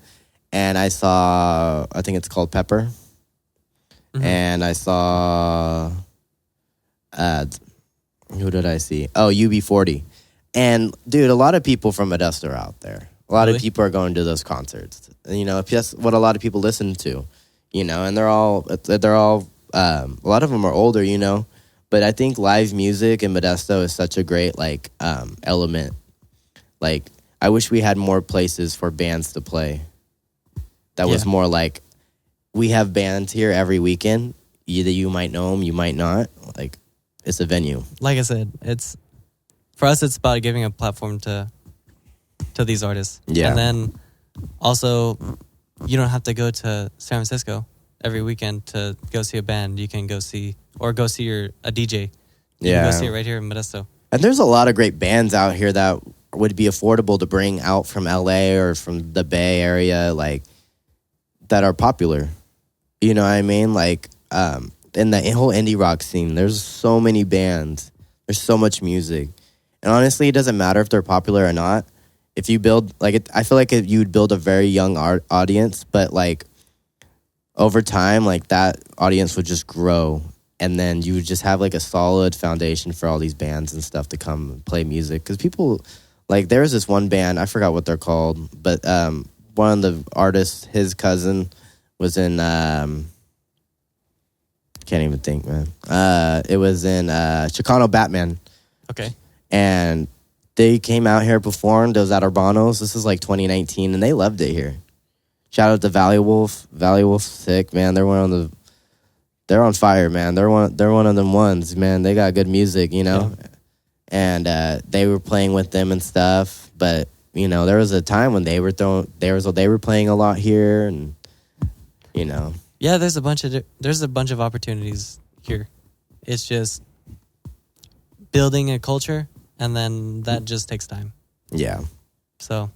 and I think it's called Pepper, and I saw. Who did I see? Oh, UB40. And, dude, a lot of people from Modesto are out there. A lot of people are going to those concerts. You know, that's what a lot of people listen to, you know, and they're all a lot of them are older, you know, But I think live music in Modesto is such a great like element. Like I wish we had more places for bands to play. That was more like we have bands here every weekend. Either you might know them, you might not. Like it's a venue. Like I said, it's for us. It's about giving a platform to these artists. Yeah. And then also, you don't have to go to San Francisco every weekend to go see a band. You can go see a DJ. You can go see it right here in Modesto. And there's a lot of great bands out here that would be affordable to bring out from LA or from the Bay Area, like that are popular. You know what I mean? Like in the whole indie rock scene, there's so many bands. There's so much music. And honestly, it doesn't matter if they're popular or not. If you build, I feel like you would build a very young audience, but like over time, like that audience would just grow. And then you would just have like a solid foundation for all these bands and stuff to come and play music. Because people, like there was this one band, I forgot what they're called, but one of the artists, his cousin was in, can't even think, man. It was in Chicano Batman. Okay. And they came out here, performed. It was at Urbano's. This is like 2019, and they loved it here. Shout out to Valley Wolf. Valley Wolf's sick, man. They're on fire, man. They're one of them ones, man. They got good music, you know. Yeah. And they were playing with them and stuff. But you know, there was a time when they were playing a lot here, and you know. Yeah, there's a bunch of opportunities here. It's just building a culture, and then that just takes time. Yeah. So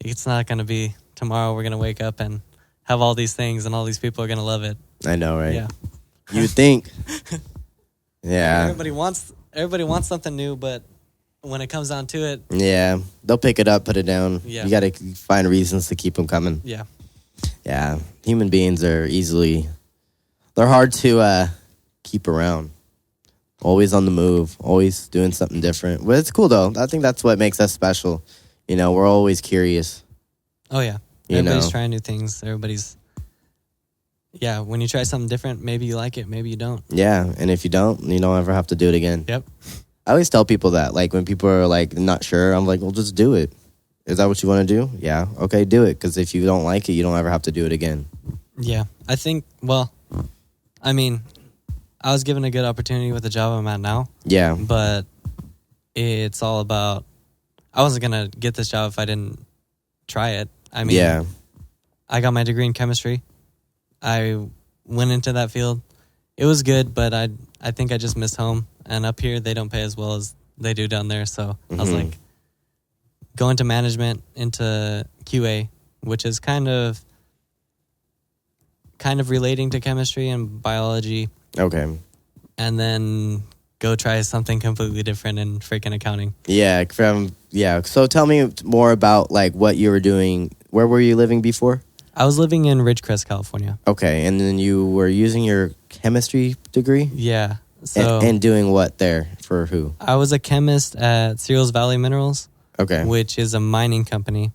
it's not going to be tomorrow we're going to wake up and have all these things and all these people are going to love it. I know, right? Yeah. You think. Yeah. Everybody wants something new, but when it comes down to it. Yeah. They'll pick it up, put it down. Yeah. You got to find reasons to keep them coming. Yeah. Yeah. Human beings are they're hard to keep around. Always on the move, always doing something different. But it's cool, though. I think that's what makes us special. You know, we're always curious. Oh, yeah. Everybody's trying new things. When you try something different, maybe you like it, maybe you don't. Yeah, and if you don't ever have to do it again. Yep. I always tell people that. Like, when people are, like, not sure, I'm like, well, just do it. Is that what you want to do? Yeah. Okay, do it. Because if you don't like it, you don't ever have to do it again. Yeah. I think, I was given a good opportunity with the job I'm at now. Yeah. But it's all about, I wasn't going to get this job if I didn't try it. Yeah. I got my degree in chemistry. I went into that field. It was good, but I think I just missed home. And up here, they don't pay as well as they do down there. So I was like, go into management, into QA, which is kind of relating to chemistry and biology. Okay. And then go try something completely different in freaking accounting. Yeah. So tell me more about like what you were doing. Where were you living before? I was living in Ridgecrest, California. Okay. And then you were using your chemistry degree? Yeah. So and doing what there for who? I was a chemist at Searles Valley Minerals. Okay. Which is a mining company.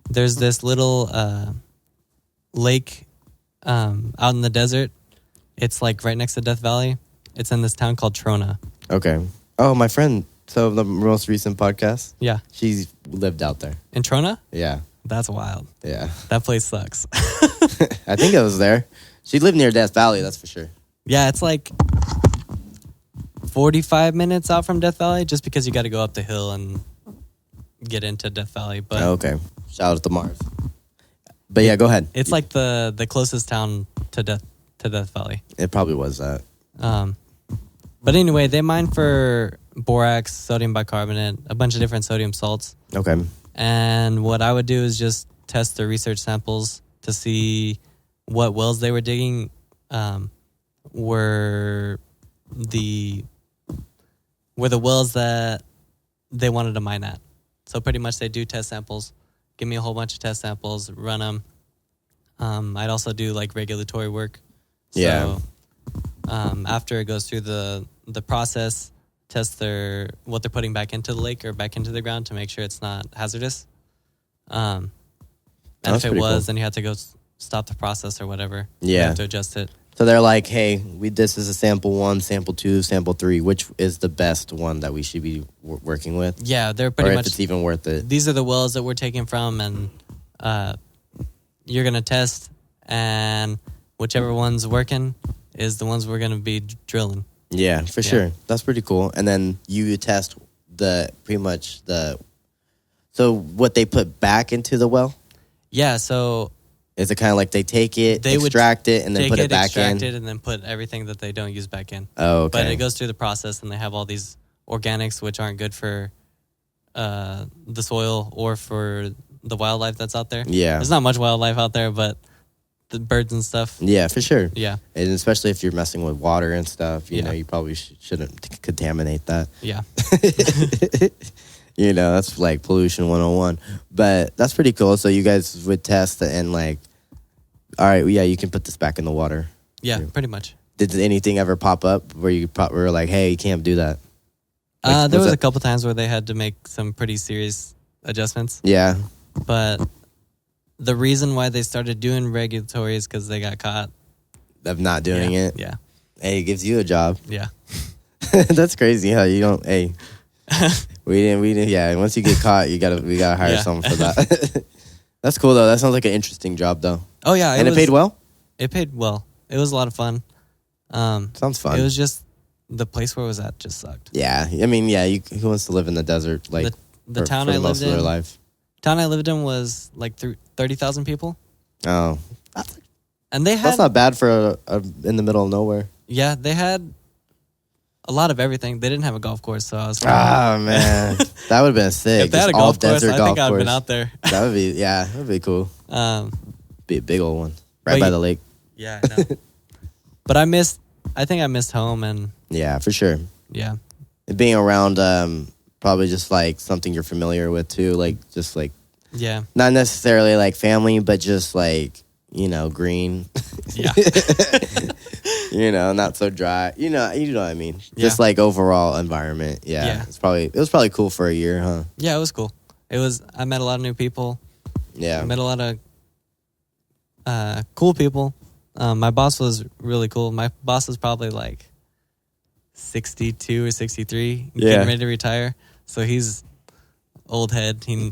There's this little lake out in the desert. It's like right next to Death Valley. It's in this town called Trona. Okay. Oh, my friend. So the most recent podcast. Yeah. She's lived out there. In Trona? Yeah. That's wild. Yeah. That place sucks. I think it was there. She lived near Death Valley, that's for sure. Yeah, it's like 45 minutes out from Death Valley just because you got to go up the hill and get into Death Valley. But okay. Shout out to Mars. But yeah, go ahead. It's like the closest town to Death Valley. It probably was that. But anyway, they mine for borax, sodium bicarbonate, a bunch of different sodium salts. Okay. And what I would do is just test the research samples to see what wells they were digging were the wells that they wanted to mine at. So pretty much they do test samples, give me a whole bunch of test samples, run them. I'd also do like regulatory work. So, yeah. After it goes through the process, test what they're putting back into the lake or back into the ground to make sure it's not hazardous. And if it was, then you have to go stop the process or whatever. Yeah. You have to adjust it. So they're like, hey, this is a sample 1, sample 2, sample 3. Which is the best one that we should be working with? Yeah, they're pretty or much. If it's even worth it. These are the wells that we're taking from, and you're gonna test, and whichever one's working is the ones we're gonna be drilling. Yeah, for sure. That's pretty cool. And then you test so what they put back into the well? Yeah, so is it kind of like they take it, extract it, and then put it back extract in? it, and then put everything that they don't use back in. Oh, okay. But it goes through the process, and they have all these organics which aren't good for the soil or for the wildlife that's out there. Yeah. There's not much wildlife out there, but the birds and stuff. Yeah, for sure. Yeah. And especially if you're messing with water and stuff, you know, you probably shouldn't contaminate that. Yeah. You know, that's like pollution 101. But that's pretty cool. So you guys would test and like, all right, yeah, you can put this back in the water. Yeah, pretty much. Did anything ever pop up where you were like, hey, you can't do that? Like, there was a couple times where they had to make some pretty serious adjustments. Yeah. But the reason why they started doing regulatory is because they got caught. Of not doing it? Yeah. Hey, it gives you a job. Yeah. That's crazy how you don't, hey. we didn't, yeah, once you get caught, we gotta hire someone for that. That's cool, though. That sounds like an interesting job, though. Oh, yeah. And it paid well? It paid well. It was a lot of fun. Sounds fun. It was just, the place where it was at just sucked. Yeah. I mean, yeah, who wants to live in the desert? Like, the town I lived in, their life? Town I lived in was like 30,000 people. Oh. And they had... That's not bad for in the middle of nowhere. Yeah, they had a lot of everything. They didn't have a golf course, so I was... man. That would have been sick. If they had a golf course, I think I would have been out there. That would be, that would be cool. Be a big old one. Right by the lake. Yeah, I know. But I think I missed home, and... Yeah, for sure. Yeah. And being around probably just like something you're familiar with too, like just like... Yeah. Not necessarily like family, but just like, you know, green. Yeah. You know, not so dry. You know what I mean. Yeah. Just like overall environment. Yeah. It was probably cool for a year, huh? Yeah, it was cool. I met a lot of new people. Yeah. I met a lot of cool people. My boss was really cool. My boss was probably like 62 or 63, getting ready to retire. So he's old head. He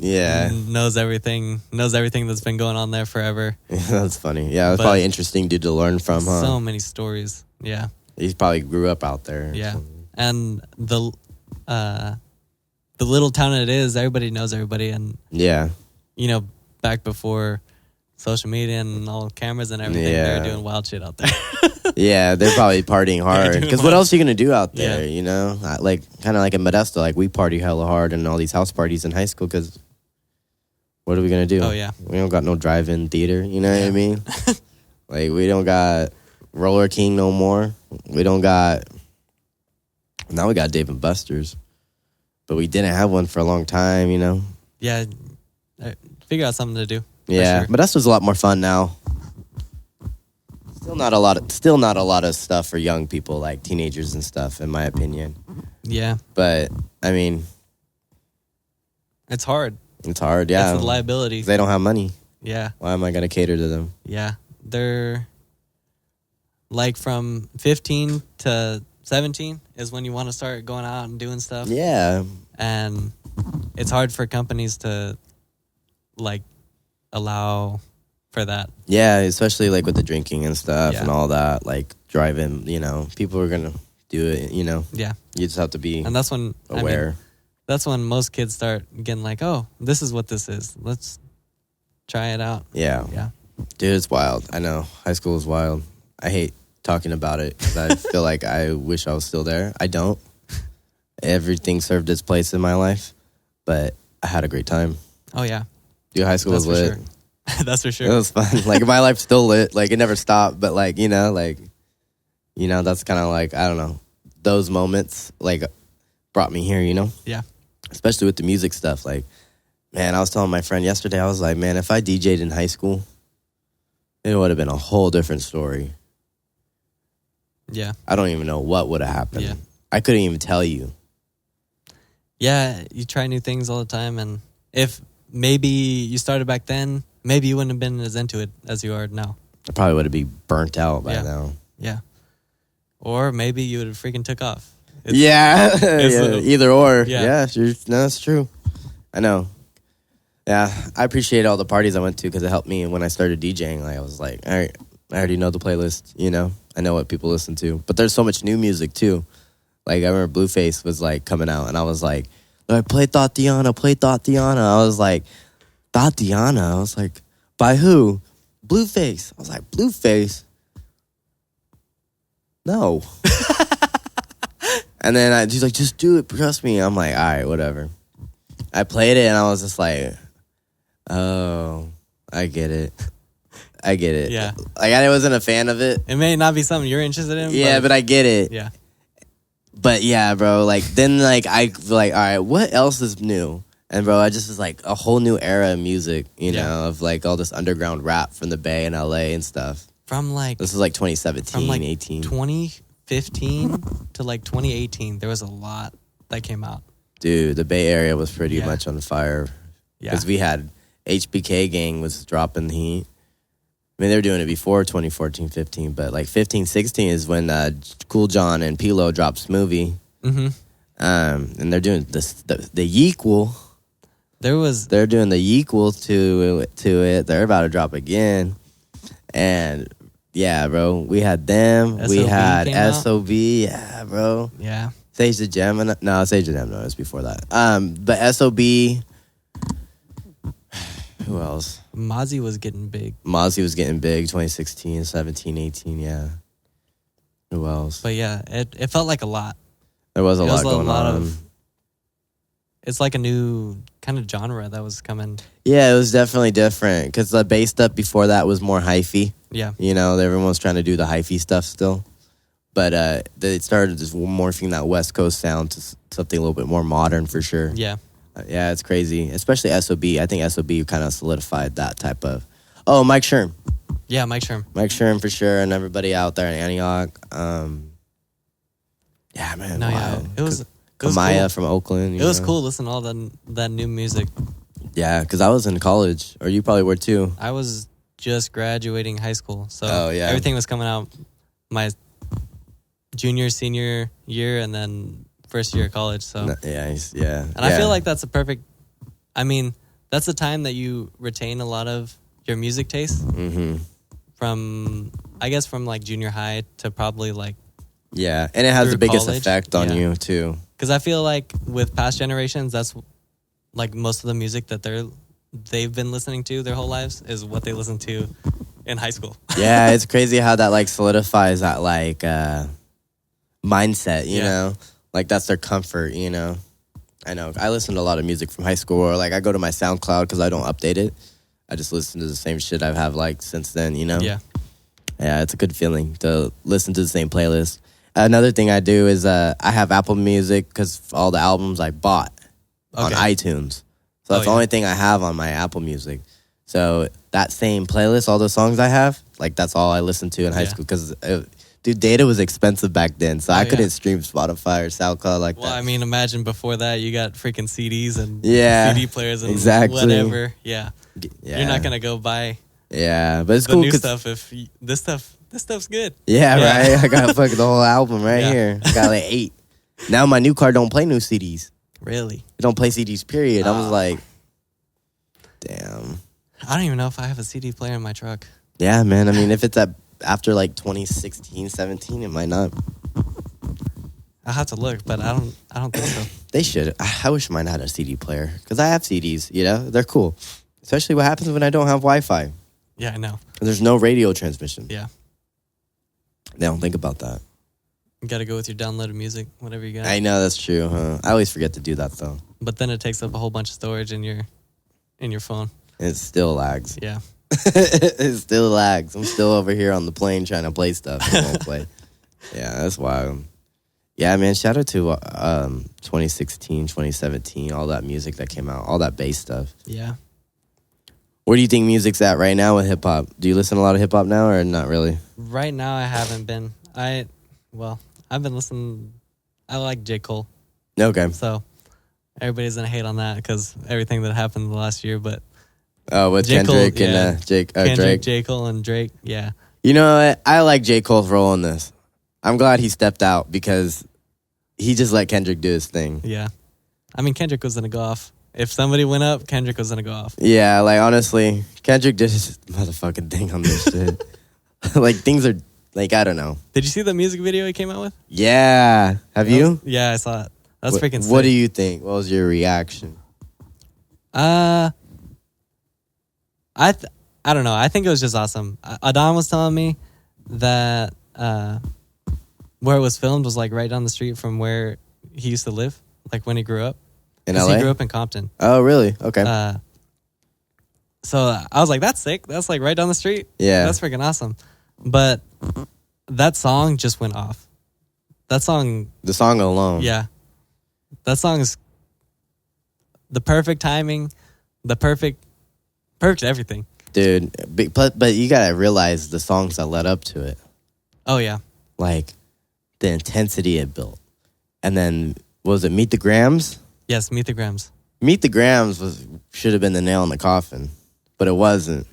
knows everything that's been going on there forever. That's funny. Yeah, it's probably interesting dude to learn from, huh? So many stories. Yeah. He probably grew up out there. Yeah. And the little town it is, everybody knows everybody. And, you know, back before social media and all cameras and everything, they were doing wild shit out there. Yeah, they're probably partying hard. Because what else are you going to do out there, you know? Like, kind of like in Modesto, like we party hella hard and all these house parties in high school because what are we going to do? Oh, yeah. We don't got no drive-in theater, you know what I mean? Like, we don't got Roller King no more. We don't got... Now we got Dave and Buster's. But we didn't have one for a long time, you know? Yeah. Figure out something to do. Yeah, sure. Modesto's a lot more fun now. Still not a lot of stuff for young people, like teenagers and stuff, in my opinion. Yeah. But, I mean... It's hard. It's hard, yeah. It's a liability. They don't have money. Yeah. Why am I going to cater to them? Yeah. They're... Like from 15 to 17 is when you want to start going out and doing stuff. Yeah. And it's hard for companies to, like, allow for that. Yeah, especially like with the drinking and stuff and all that, like driving, you know, people are going to do it, you know. Yeah. You just have to be and that's when, aware. I mean, that's when most kids start getting like, oh, this is what this is. Let's try it out. Yeah. Yeah. Dude, it's wild. I know. High school is wild. I hate talking about it because I feel like I wish I was still there. I don't. Everything served its place in my life, but I had a great time. Oh, yeah. Dude, high school was lit. Sure. That's for sure. It was fun. Like, my life's still lit. Like, it never stopped. But, like, that's kind of like, I don't know. Those moments, like, brought me here, you know? Yeah. Especially with the music stuff. Like, man, I was telling my friend yesterday, I was like, man, if I DJ'd in high school, it would have been a whole different story. Yeah. I don't even know what would have happened. Yeah. I couldn't even tell you. Yeah, you try new things all the time. And if maybe you started back then, maybe you wouldn't have been as into it as you are now. I probably would have been burnt out by now. Yeah. Or maybe you would have freaking took off. Yeah. Either or. Yeah. No, that's true. I know. Yeah, I appreciate all the parties I went to because it helped me when I started DJing. Like I was like, all right, I already know the playlist. You know, I know what people listen to. But there's so much new music too. Like I remember Blueface was like coming out, and I was like, play Tatiana, play Tatiana. I was like, Tatiana. I was like, by who? Blueface. I was like, Blueface? No. And then she's like, just do it, trust me. I'm like, all right, whatever. I played it, and I was just like, oh, I get it. Yeah. Like, I wasn't a fan of it. It may not be something you're interested in. Yeah, but I get it. Yeah. But yeah, bro, like, then, like, I feel like, all right, what else is new? And, bro, I just was like a whole new era of music, you know, of, like, all this underground rap from the Bay and LA and stuff. From, like... This is, like, 2017, from, like, 18. 2015 to, like, 2018, there was a lot that came out. Dude, the Bay Area was pretty much on fire. Yeah. Because we had HBK Gang was dropping the heat. I mean, they were doing it before 2014, 15, but like 15, 16 is when Cool John and P-Lo dropped Smoothie. Mm-hmm. And they're doing the Yequel. They're doing the Yequel to it. They're about to drop again. And yeah, bro, we had them. SOB we had SOB. Yeah, bro. Yeah. Sage the Gem. No, Sage the Gem. No, it was before that. But SOB. Who else? Mozzie was getting big. 2016, 17, 18, yeah. Who else? But yeah, it felt like a lot. There was a lot going on. It's like a new kind of genre that was coming. Yeah, it was definitely different because the bass stuff before that was more hyphy. Yeah. You know, everyone was trying to do the hyphy stuff still. But they started just morphing that West Coast sound to something a little bit more modern for sure. Yeah. Yeah, it's crazy. Especially SOB. I think SOB kind of solidified that type of... Oh, Mike Sherm. Yeah, Mike Sherm. Mike Sherm for sure, and everybody out there in Antioch. Yeah, man. No, wow. yeah. It was Kamaya cool. from Oakland. It was cool listening to all that new music. Yeah, because I was in college, or you probably were too. I was just graduating high school, so everything was coming out my junior, senior year, and then first year of college. So yeah. And I feel like that's a perfect... I mean, that's the time that you retain a lot of your music taste. Mm-hmm. From like junior high to probably like... Yeah, and it has the biggest college. effect on you too. Because I feel like with past generations, that's like most of the music that they've been listening to their whole lives is what they listen to in high school. Yeah, it's crazy how that like solidifies that like mindset, you know? Like that's their comfort, you know? I know. I listen to a lot of music from high school, or like I go to my SoundCloud because I don't update it. I just listen to the same shit I've had like since then, you know? Yeah. Yeah, it's a good feeling to listen to the same playlist. Another thing I do is I have Apple Music because all the albums I bought on iTunes. So that's the only thing I have on my Apple Music. So that same playlist, all those songs I have, like that's all I listened to in high school because, dude, data was expensive back then. So I couldn't stream Spotify or SoundCloud like that. Well, I mean, imagine before that you got freaking CDs and CD players and whatever. Yeah. You're not going to go buy but it's the cool new stuff if this stuff's good. Yeah, right. I got fucking the whole album right here. I got like 8. Now my new car don't play new CDs. Really? It don't play CDs, period. I was like, damn. I don't even know if I have a CD player in my truck. Yeah, man. I mean, if it's after like 2016, 17, it might not. I'll have to look, but I don't think so. They should. I wish mine had a CD player because I have CDs, you know? They're cool. Especially what happens when I don't have Wi-Fi. Yeah, I know. There's no radio transmission. Yeah. They don't think about that. You got to go with your downloaded music, whatever you got. I know, that's true, huh? I always forget to do that, though. But then it takes up a whole bunch of storage in your phone. And it still lags. Yeah. It still lags. I'm still over here on the plane trying to play stuff. It won't play. Yeah, that's wild. Yeah, man, shout out to 2016, 2017, all that music that came out, all that bass stuff. Yeah. Where do you think music's at right now with hip-hop? Do you listen to a lot of hip-hop now or not really? Right now, I haven't been. I've been listening. I like J. Cole. Okay. So everybody's going to hate on that because everything that happened the last year, but... Oh, with Kendrick and Drake. J. Cole and Drake, yeah. You know what? I like J. Cole's role in this. I'm glad he stepped out because he just let Kendrick do his thing. Yeah. I mean, Kendrick was going to go off. If somebody went up, Kendrick was going to go off. Yeah, like honestly, Kendrick did his motherfucking thing on this shit. Like things are like, I don't know. Did you see the music video he came out with? Yeah. Have you? Yeah, I saw it. That's freaking sick. What do you think? What was your reaction? I don't know. I think it was just awesome. Adon was telling me that where it was filmed was like right down the street from where he used to live, like when he grew up. In LA? He grew up in Compton. Oh, really? Okay. So I was like, that's sick. That's like right down the street. Yeah. That's freaking awesome. But that song just went off. That song. The song alone. Yeah. That song is the perfect timing, the perfect everything. Dude, but you gotta realize the songs that led up to it. Oh, yeah. Like, the intensity it built. And then, was it Meet the Grams? Yes, Meet the Grams. Meet the Grams should have been the nail in the coffin, but it wasn't.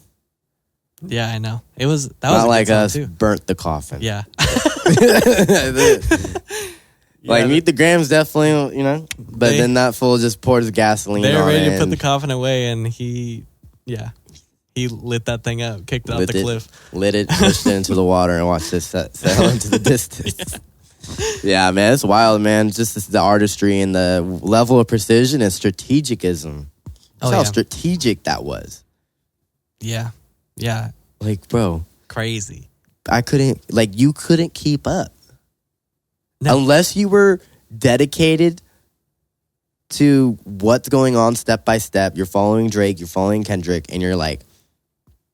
Yeah, I know. That was not a like good song us too. burnt the coffin. Yeah. Like Meet the Grams definitely, you know, but then that fool just poured his gasoline on it. They were ready to put the coffin away, and he lit that thing up, kicked it off the cliff. Lit it, pushed it into the water, and watched it sail into the distance. Yeah, man, it's wild, man. Just the artistry and the level of precision and strategicism. That's how strategic that was. Yeah. Yeah. Like, bro. Crazy. You couldn't keep up. No. Unless you were dedicated to what's going on step by step. You're following Drake, you're following Kendrick, and you're like...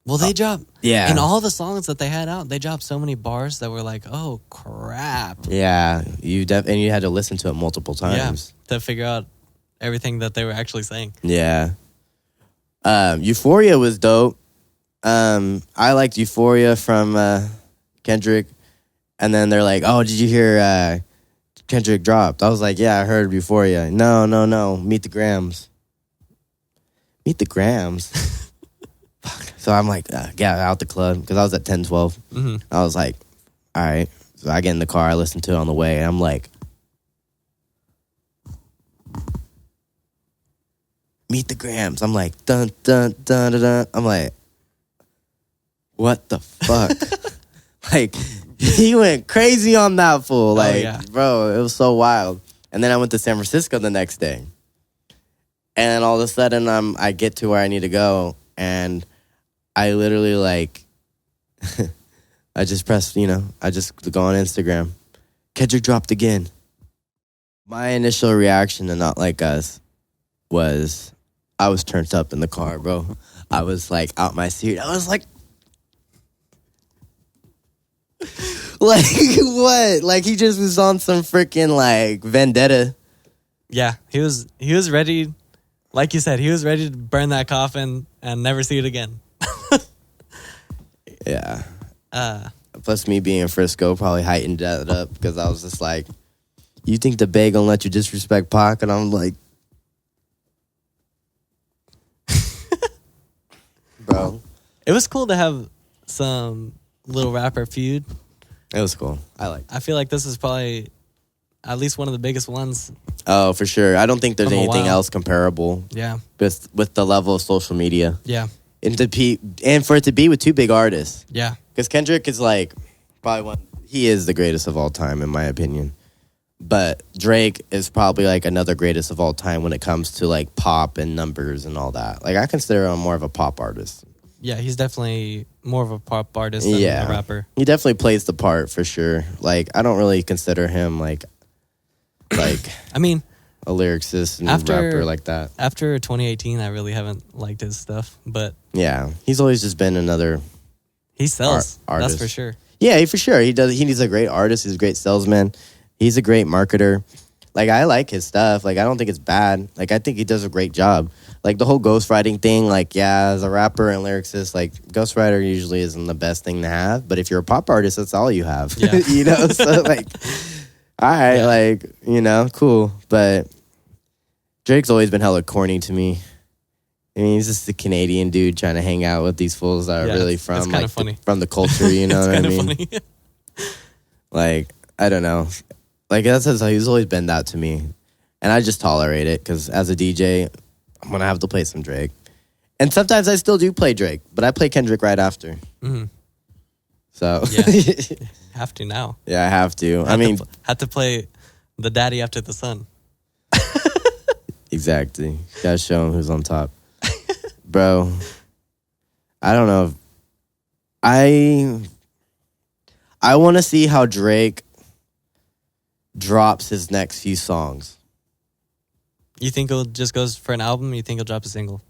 Well, they dropped... Yeah. In all the songs that they had out, they dropped so many bars that were like, oh, crap. Yeah. And you had to listen to it multiple times. Yeah, to figure out everything that they were actually saying. Yeah. Euphoria was dope. I liked Euphoria from Kendrick. And then they're like, oh, did you hear Kendrick dropped? I was like, yeah, I heard Euphoria. No. Meet the Grams. Meet the Grams? Fuck. So I'm like, get out the club. Because I was at 10, 12. Mm-hmm. I was like, all right. So I get in the car. I listen to it on the way. And I'm like, Meet the Grams. I'm like, dun, dun, dun, dun, dun. I'm like, what the fuck? Like, he went crazy on that fool. Like, bro, it was so wild. And then I went to San Francisco the next day. And all of a sudden, I get to where I need to go. And I literally, like, I just pressed, I just go on Instagram. Kendrick dropped again. My initial reaction to Not Like Us was I was turned up in the car, bro. I was, like, out my seat. I was like, like, what? Like, he just was on some freaking, like, vendetta. Yeah, he was ready, like you said, he was ready to burn that coffin and never see it again. Yeah. Plus, me being in Frisco probably heightened that up because I was just like, you think the Bay gonna let you disrespect Pac? And I'm like, bro. It was cool to have some little rapper feud. It was cool. I feel like this is probably at least one of the biggest ones. Oh, for sure. I don't think there's anything else comparable. Yeah. With the level of social media. Yeah. And for it to be with two big artists. Yeah. Because Kendrick is like probably he is the greatest of all time in my opinion. But Drake is probably like another greatest of all time when it comes to like pop and numbers and all that. Like I consider him more of a pop artist. Yeah, he's definitely more of a pop artist than a rapper. He definitely plays the part for sure. Like I don't really consider him like I mean, a lyricist and rapper like that. After 2018, I really haven't liked his stuff, but yeah, he's always just been another. He sells. Artist. That's for sure. Yeah, for sure. He does. He's a great artist. He's a great salesman. He's a great marketer. Like I like his stuff. Like I don't think it's bad. Like I think he does a great job. Like the whole ghostwriting thing. Like yeah, as a rapper and lyricist, like ghostwriter usually isn't the best thing to have. But if you're a pop artist, that's all you have. Yeah. So like. All right, cool. But Drake's always been hella corny to me. I mean, he's just a Canadian dude trying to hang out with these fools that are really from like funny. From the culture, you know what I mean? Funny. Like, I don't know. Like, he's always been that to me. And I just tolerate it because as a DJ, I'm going to have to play some Drake. And sometimes I still do play Drake, but I play Kendrick right after. Mm-hmm. So. Yeah. Have to now. Yeah, I have to. Had to play the daddy after the son. Exactly. Gotta show him who's on top. Bro, I don't know. I want to see how Drake drops his next few songs. You think he'll just goes for an album? You think he'll drop a single?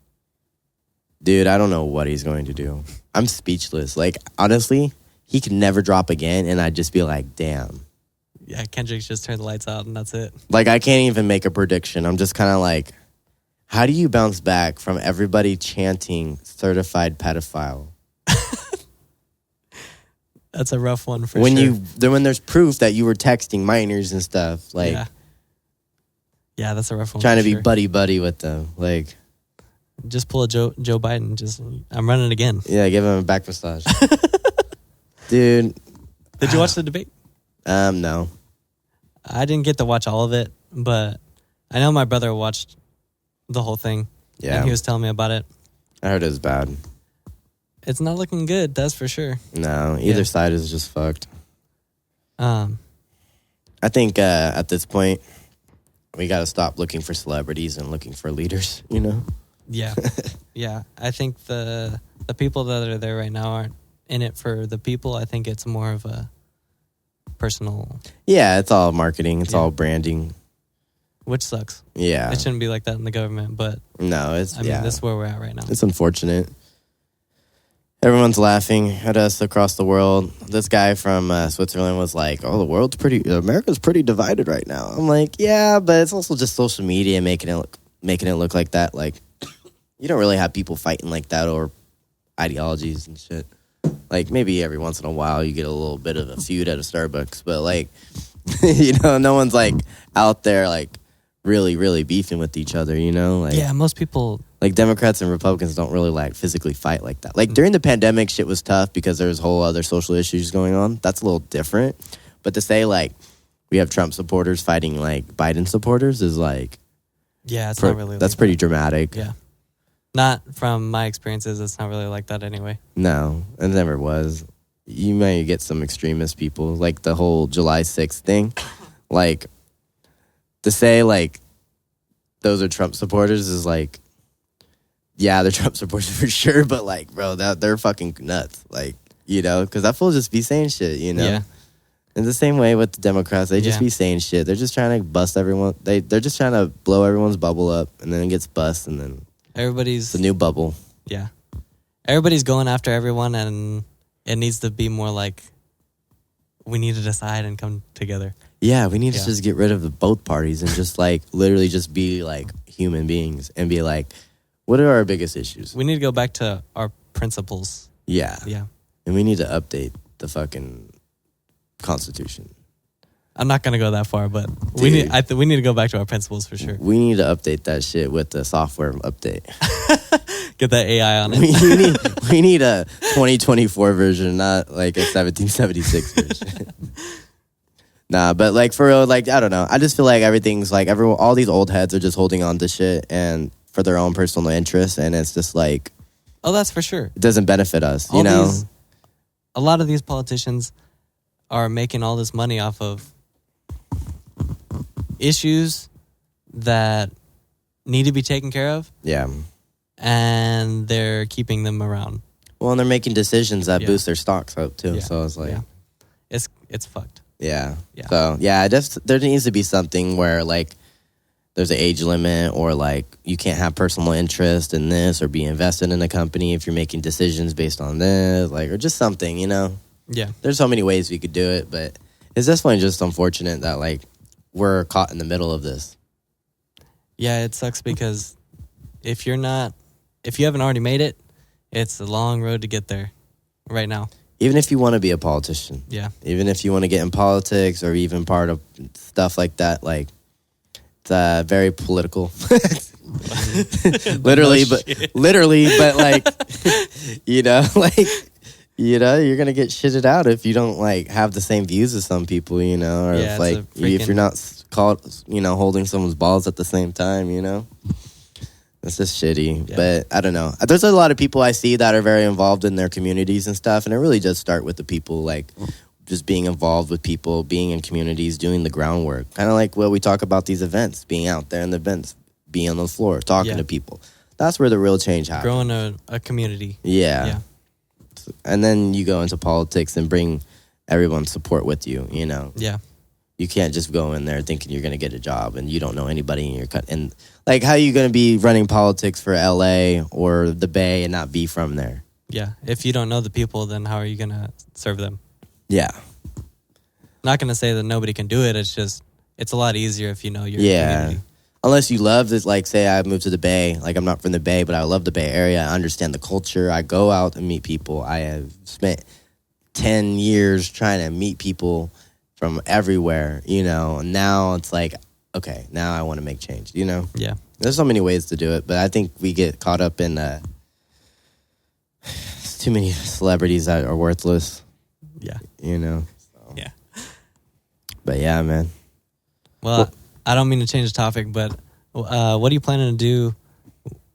Dude, I don't know what he's going to do. I'm speechless. Like, honestly, he could never drop again, and I'd just be like, damn. Yeah, Kendrick's just turned the lights out, and that's it. Like, I can't even make a prediction. I'm just kind of like, how do you bounce back from everybody chanting certified pedophile? That's a rough one for when sure. when there's proof that you were texting minors and stuff, like yeah, that's a rough one. Trying to be buddy with them, like just pull a Joe Biden. Just I'm running again. Yeah, give him a back massage, dude. Did you watch the debate? No, I didn't get to watch all of it, but I know my brother watched the whole thing. Yeah, and he was telling me about it. I heard it was bad. It's not looking good, that's for sure. No, either side is just fucked. I think at this point, we got to stop looking for celebrities and looking for leaders, you know? Yeah. Yeah. I think the people that are there right now aren't in it for the people. I think it's more of a personal... Yeah, it's all marketing. It's all branding. Which sucks. Yeah. It shouldn't be like that in the government, but... No, I mean, this is where we're at right now. It's unfortunate. Everyone's laughing at us across the world. This guy from Switzerland was like, "Oh, America's pretty divided right now." I'm like, "Yeah, but it's also just social media making it look like that. Like, you don't really have people fighting like that or ideologies and shit. Like, maybe every once in a while you get a little bit of a feud at a Starbucks, but like, you know, no one's like out there like really, really beefing with each other. You know, like most people." Like, Democrats and Republicans don't really, like, physically fight like that. Like, during the pandemic, shit was tough because there was whole other social issues going on. That's a little different. But to say, like, we have Trump supporters fighting, like, Biden supporters is, like... Yeah, it's not really that's like pretty dramatic. Yeah. Not from my experiences, it's not really like that anyway. No, it never was. You might get some extremist people, like the whole July 6th thing. Like, to say, like, those are Trump supporters is, like... Yeah, they're Trump supporters for sure, but like, bro, they're fucking nuts. Like, you know, because that fool just be saying shit, you know? Yeah. In the same way with the Democrats, they just be saying shit. They're just trying to bust everyone. They're just trying to blow everyone's bubble up, and then it gets bust, and then everybody's the new bubble. Yeah. Everybody's going after everyone, and it needs to be more like we need to decide and come together. Yeah, we need to just get rid of both parties and just like literally just be like human beings and be like, what are our biggest issues? We need to go back to our principles. Yeah. Yeah. And we need to update the fucking Constitution. I'm not going to go that far, but we need to go back to our principles for sure. We need to update that shit with the software update. Get that AI on it. we need a 2024 version, not like a 1776 version. Nah, but like for real, like, I don't know. I just feel like everything's like all these old heads are just holding on to shit and for their own personal interests, and it's just like, oh, that's for sure. It doesn't benefit us, you know? A lot of these politicians are making all this money off of issues that need to be taken care of. Yeah. And they're keeping them around. Well, and they're making decisions that boost their stocks up too. Yeah. So it's like, it's fucked. Yeah. So yeah, there needs to be something where like there's an age limit, or like you can't have personal interest in this or be invested in a company if you're making decisions based on this, like, or just something, you know? Yeah. There's so many ways we could do it, but it's definitely just unfortunate that like we're caught in the middle of this. Yeah, it sucks because if you haven't already made it, it's a long road to get there right now. Even if you want to be a politician. Yeah. Even if you want to get in politics or even part of stuff like that, like, it's very political. literally, No but shit. literally, but like, like, you're gonna get shitted out if you don't like have the same views as some people, or Yeah, if it's like a if you're freaking- not called, holding someone's balls at the same time, It's just shitty, Yeah. but I don't know. There's a lot of people I see that are very involved in their communities and stuff, and it really does start with the people, like just being involved with people, being in communities, doing the groundwork. Kind of like what we talk about these events, being out there in the events, being on the floor, talking Yeah. to people. That's where the real change happens. Growing a community. Yeah. Yeah. And then you go into politics and bring everyone's support with you, Yeah. You can't just go in there thinking you're going to get a job and you don't know anybody in your cut. And like, how are you going to be running politics for LA or the Bay and not be from there? Yeah. If you don't know the people, then how are you going to serve them? Yeah. Not going to say that nobody can do it. It's just, it's a lot easier if you know your community. Unless you love this, like, say I moved to the Bay, like I'm not from the Bay, but I love the Bay Area. I understand the culture. I go out and meet people. I have spent 10 years trying to meet people from everywhere, and now it's like, okay, now I want to make change, Yeah. There's so many ways to do it, but I think we get caught up in too many celebrities that are worthless, Yeah. So. Yeah. But yeah, man. Well, I don't mean to change the topic, but what are you planning to do?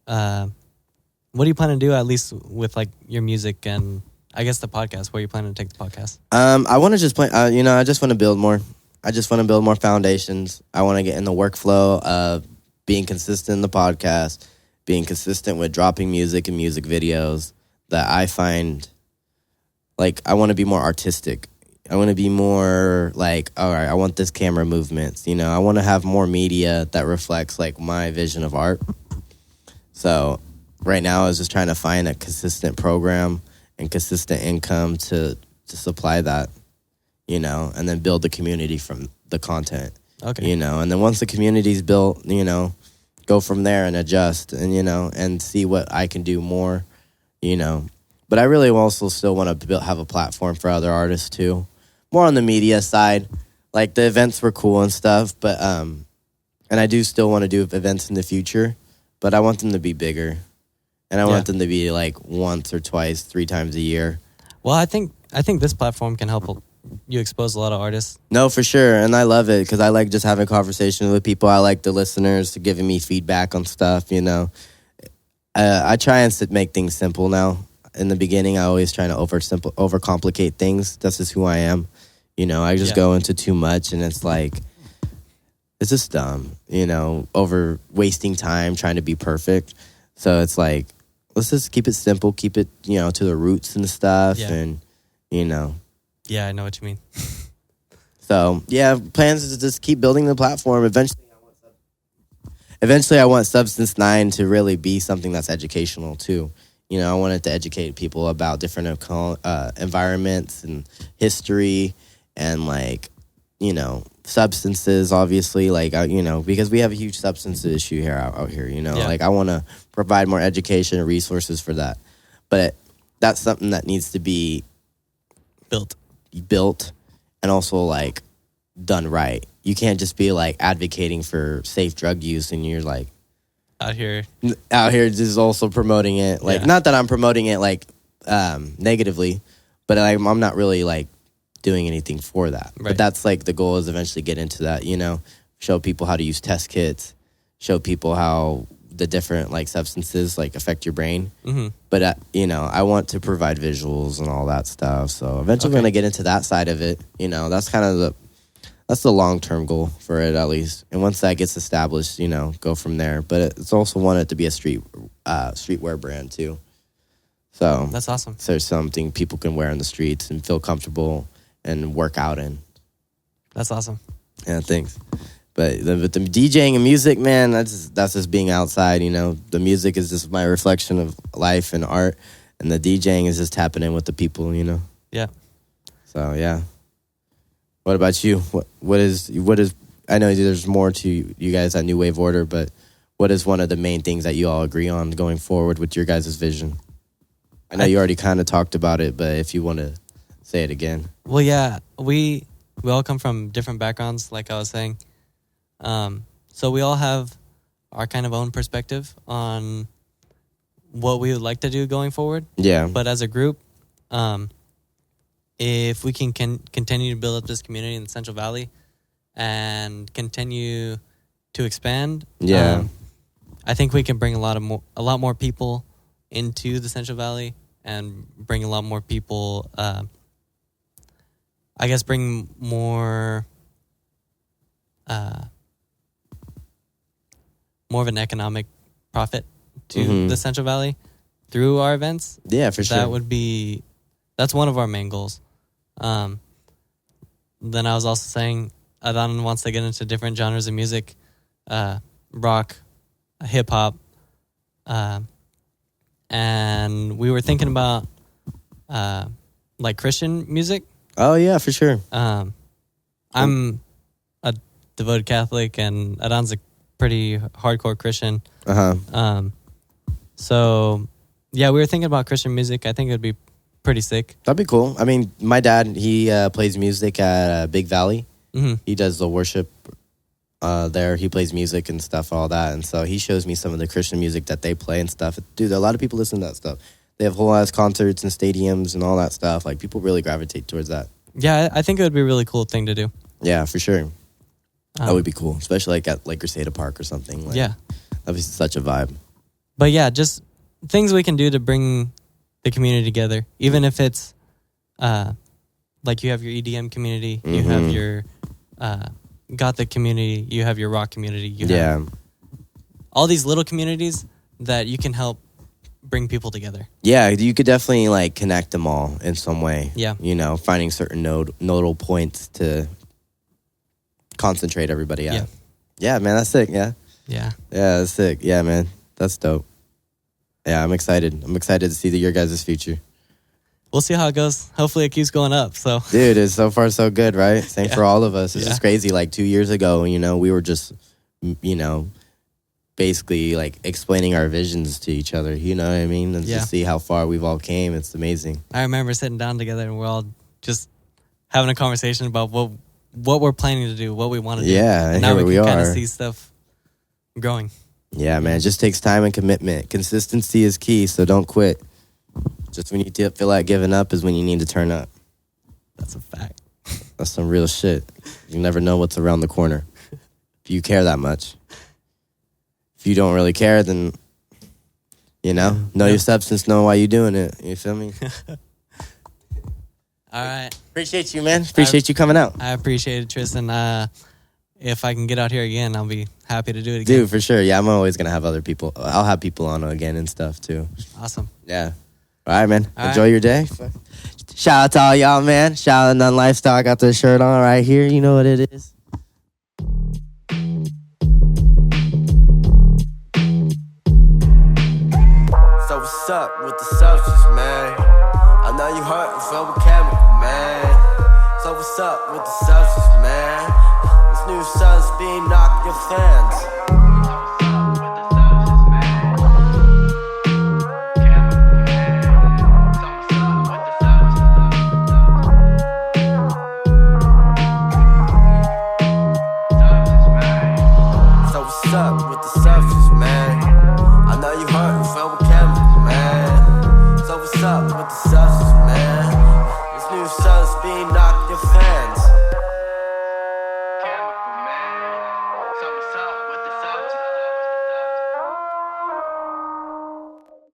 What are you planning to do, at least with like your music and I guess the podcast? Where are you planning to take the podcast? I want to just play. I just want to build more. I just want to build more foundations. I want to get in the workflow of being consistent in the podcast, being consistent with dropping music and music videos that I find, like, I want to be more artistic. I want to be more like, all right, I want this camera movements. I want to have more media that reflects like my vision of art. So right now I was just trying to find a consistent program and consistent income to supply that, and then build the community from the content. Okay. And then once the community's built, go from there and adjust and, and see what I can do more, But I really also still want to have a platform for other artists too. More on the media side. Like the events were cool and stuff, but and I do still want to do events in the future, but I want them to be bigger. And I want them to be like once or twice, 3 times a year. Well, I think this platform can help you expose a lot of artists. No, for sure. And I love it because I like just having conversations with people. I like the listeners to giving me feedback on stuff, I try and make things simple now. In the beginning, I always try to overcomplicate things. That's just who I am. I just go into too much and it's like, it's just dumb, over wasting time trying to be perfect. So it's like, let's just keep it simple, keep it, to the roots and stuff. Yeah. And, Yeah, I know what you mean. So, yeah, plans is to just keep building the platform. Eventually, I want Substance 9 to really be something that's educational, too. I want it to educate people about different environments and history and, like, substances, obviously. Like, because we have a huge substance issue here out here, Yeah. Like, I want to provide more education and resources for that. But that's something that needs to be built and also like done right. You can't just be like advocating for safe drug use and you're like Out here. just also promoting it. Like, Yeah. not that I'm promoting it like negatively, but I'm not really like doing anything for that. Right. But that's like the goal is eventually get into that, show people how to use test kits, show people how the different like substances like affect your brain. Mm-hmm. But I want to provide visuals and all that stuff. So eventually, I'm gonna get into that side of it. That's kind of that's the long term goal for it at least. And once that gets established, go from there. But it's also want it to be a streetwear brand too. So That's awesome. So there's something people can wear in the streets and feel comfortable and work out in. That's awesome. Yeah, thanks. But the DJing and music, man, that's just being outside, The music is just my reflection of life and art, and the DJing is just tapping in with the people, Yeah. So, yeah. What about you? What is? I know there's more to you guys at New Wave Order, but what is one of the main things that you all agree on going forward with your guys' vision? I know you already kind of talked about it, but if you want to say it again. Well, yeah, we all come from different backgrounds, like I was saying. So we all have our kind of own perspective on what we would like to do going forward. Yeah. But as a group, if we can continue to build up this community in the Central Valley and continue to expand, Yeah. I think we can bring a lot more people into the Central Valley and bring a lot more people. I guess bring more of an economic profit to the Central Valley through our events. Yeah, for sure. That's one of our main goals. Then I was also saying Adan wants to get into different genres of music, rock, hip hop, and we were thinking about like Christian music. Oh yeah, for sure. I'm a devoted Catholic, and Adan's a pretty hardcore Christian. So yeah, we were thinking about Christian music. I think it would be pretty sick. That'd be cool. I mean, my dad, he plays music at Big Valley. He does the worship there. He plays music and stuff, all that. And so he shows me some of the Christian music that they play and stuff. Dude, a lot of people listen to that stuff. They have whole ass concerts and stadiums and all that stuff. Like, people really gravitate towards that. Yeah, I think it would be a really cool thing to do. Yeah, for sure. That would be cool, especially like at like Crusader Park or something. Like, yeah, that'd be such a vibe. But yeah, just things we can do to bring the community together, even if it's like you have your EDM community, you have your Gothic community, you have your rock community, you have all these little communities that you can help bring people together. Yeah, you could definitely like connect them all in some way. Yeah, you know, finding certain nodal points to concentrate everybody at. Yeah, man, that's sick. Yeah, that's sick. Yeah, man, that's dope. Yeah, I'm excited. I'm excited to see your guys' future. We'll see how it goes. Hopefully it keeps going up. So, dude, it's so far so good, right? Same for all of us. It's just crazy. Like 2 years ago, you know, we were just, you know, basically like explaining our visions to each other. You know what I mean? And to see how far we've all came, it's amazing. I remember sitting down together and we're all just having a conversation about what we're planning to do, what we want to do. Yeah, and now we can kind of see stuff growing. Yeah, man, it just takes time and commitment. Consistency is key, so don't quit. Just when you feel like giving up is when you need to turn up. That's a fact. That's some real shit. You never know what's around the corner. If you care that much. If you don't really care, then, you know your substance, know why you're doing it. You feel me? All right. Appreciate you, man. Appreciate you coming out. I appreciate it, Tristan. If I can get out here again, I'll be happy to do it again. Dude, for sure. Yeah, I'm always going to have other people. I'll have people on again and stuff, too. Awesome. Yeah. All right, man. Enjoy your day. Shout out to all y'all, man. Shout out to None Lifestyle. I got the shirt on right here. You know what it is. So what's up with the substance, man? I know you hurt and feel with chemical, man. So what's up with the substance, man? This new sun's being knocked your fans.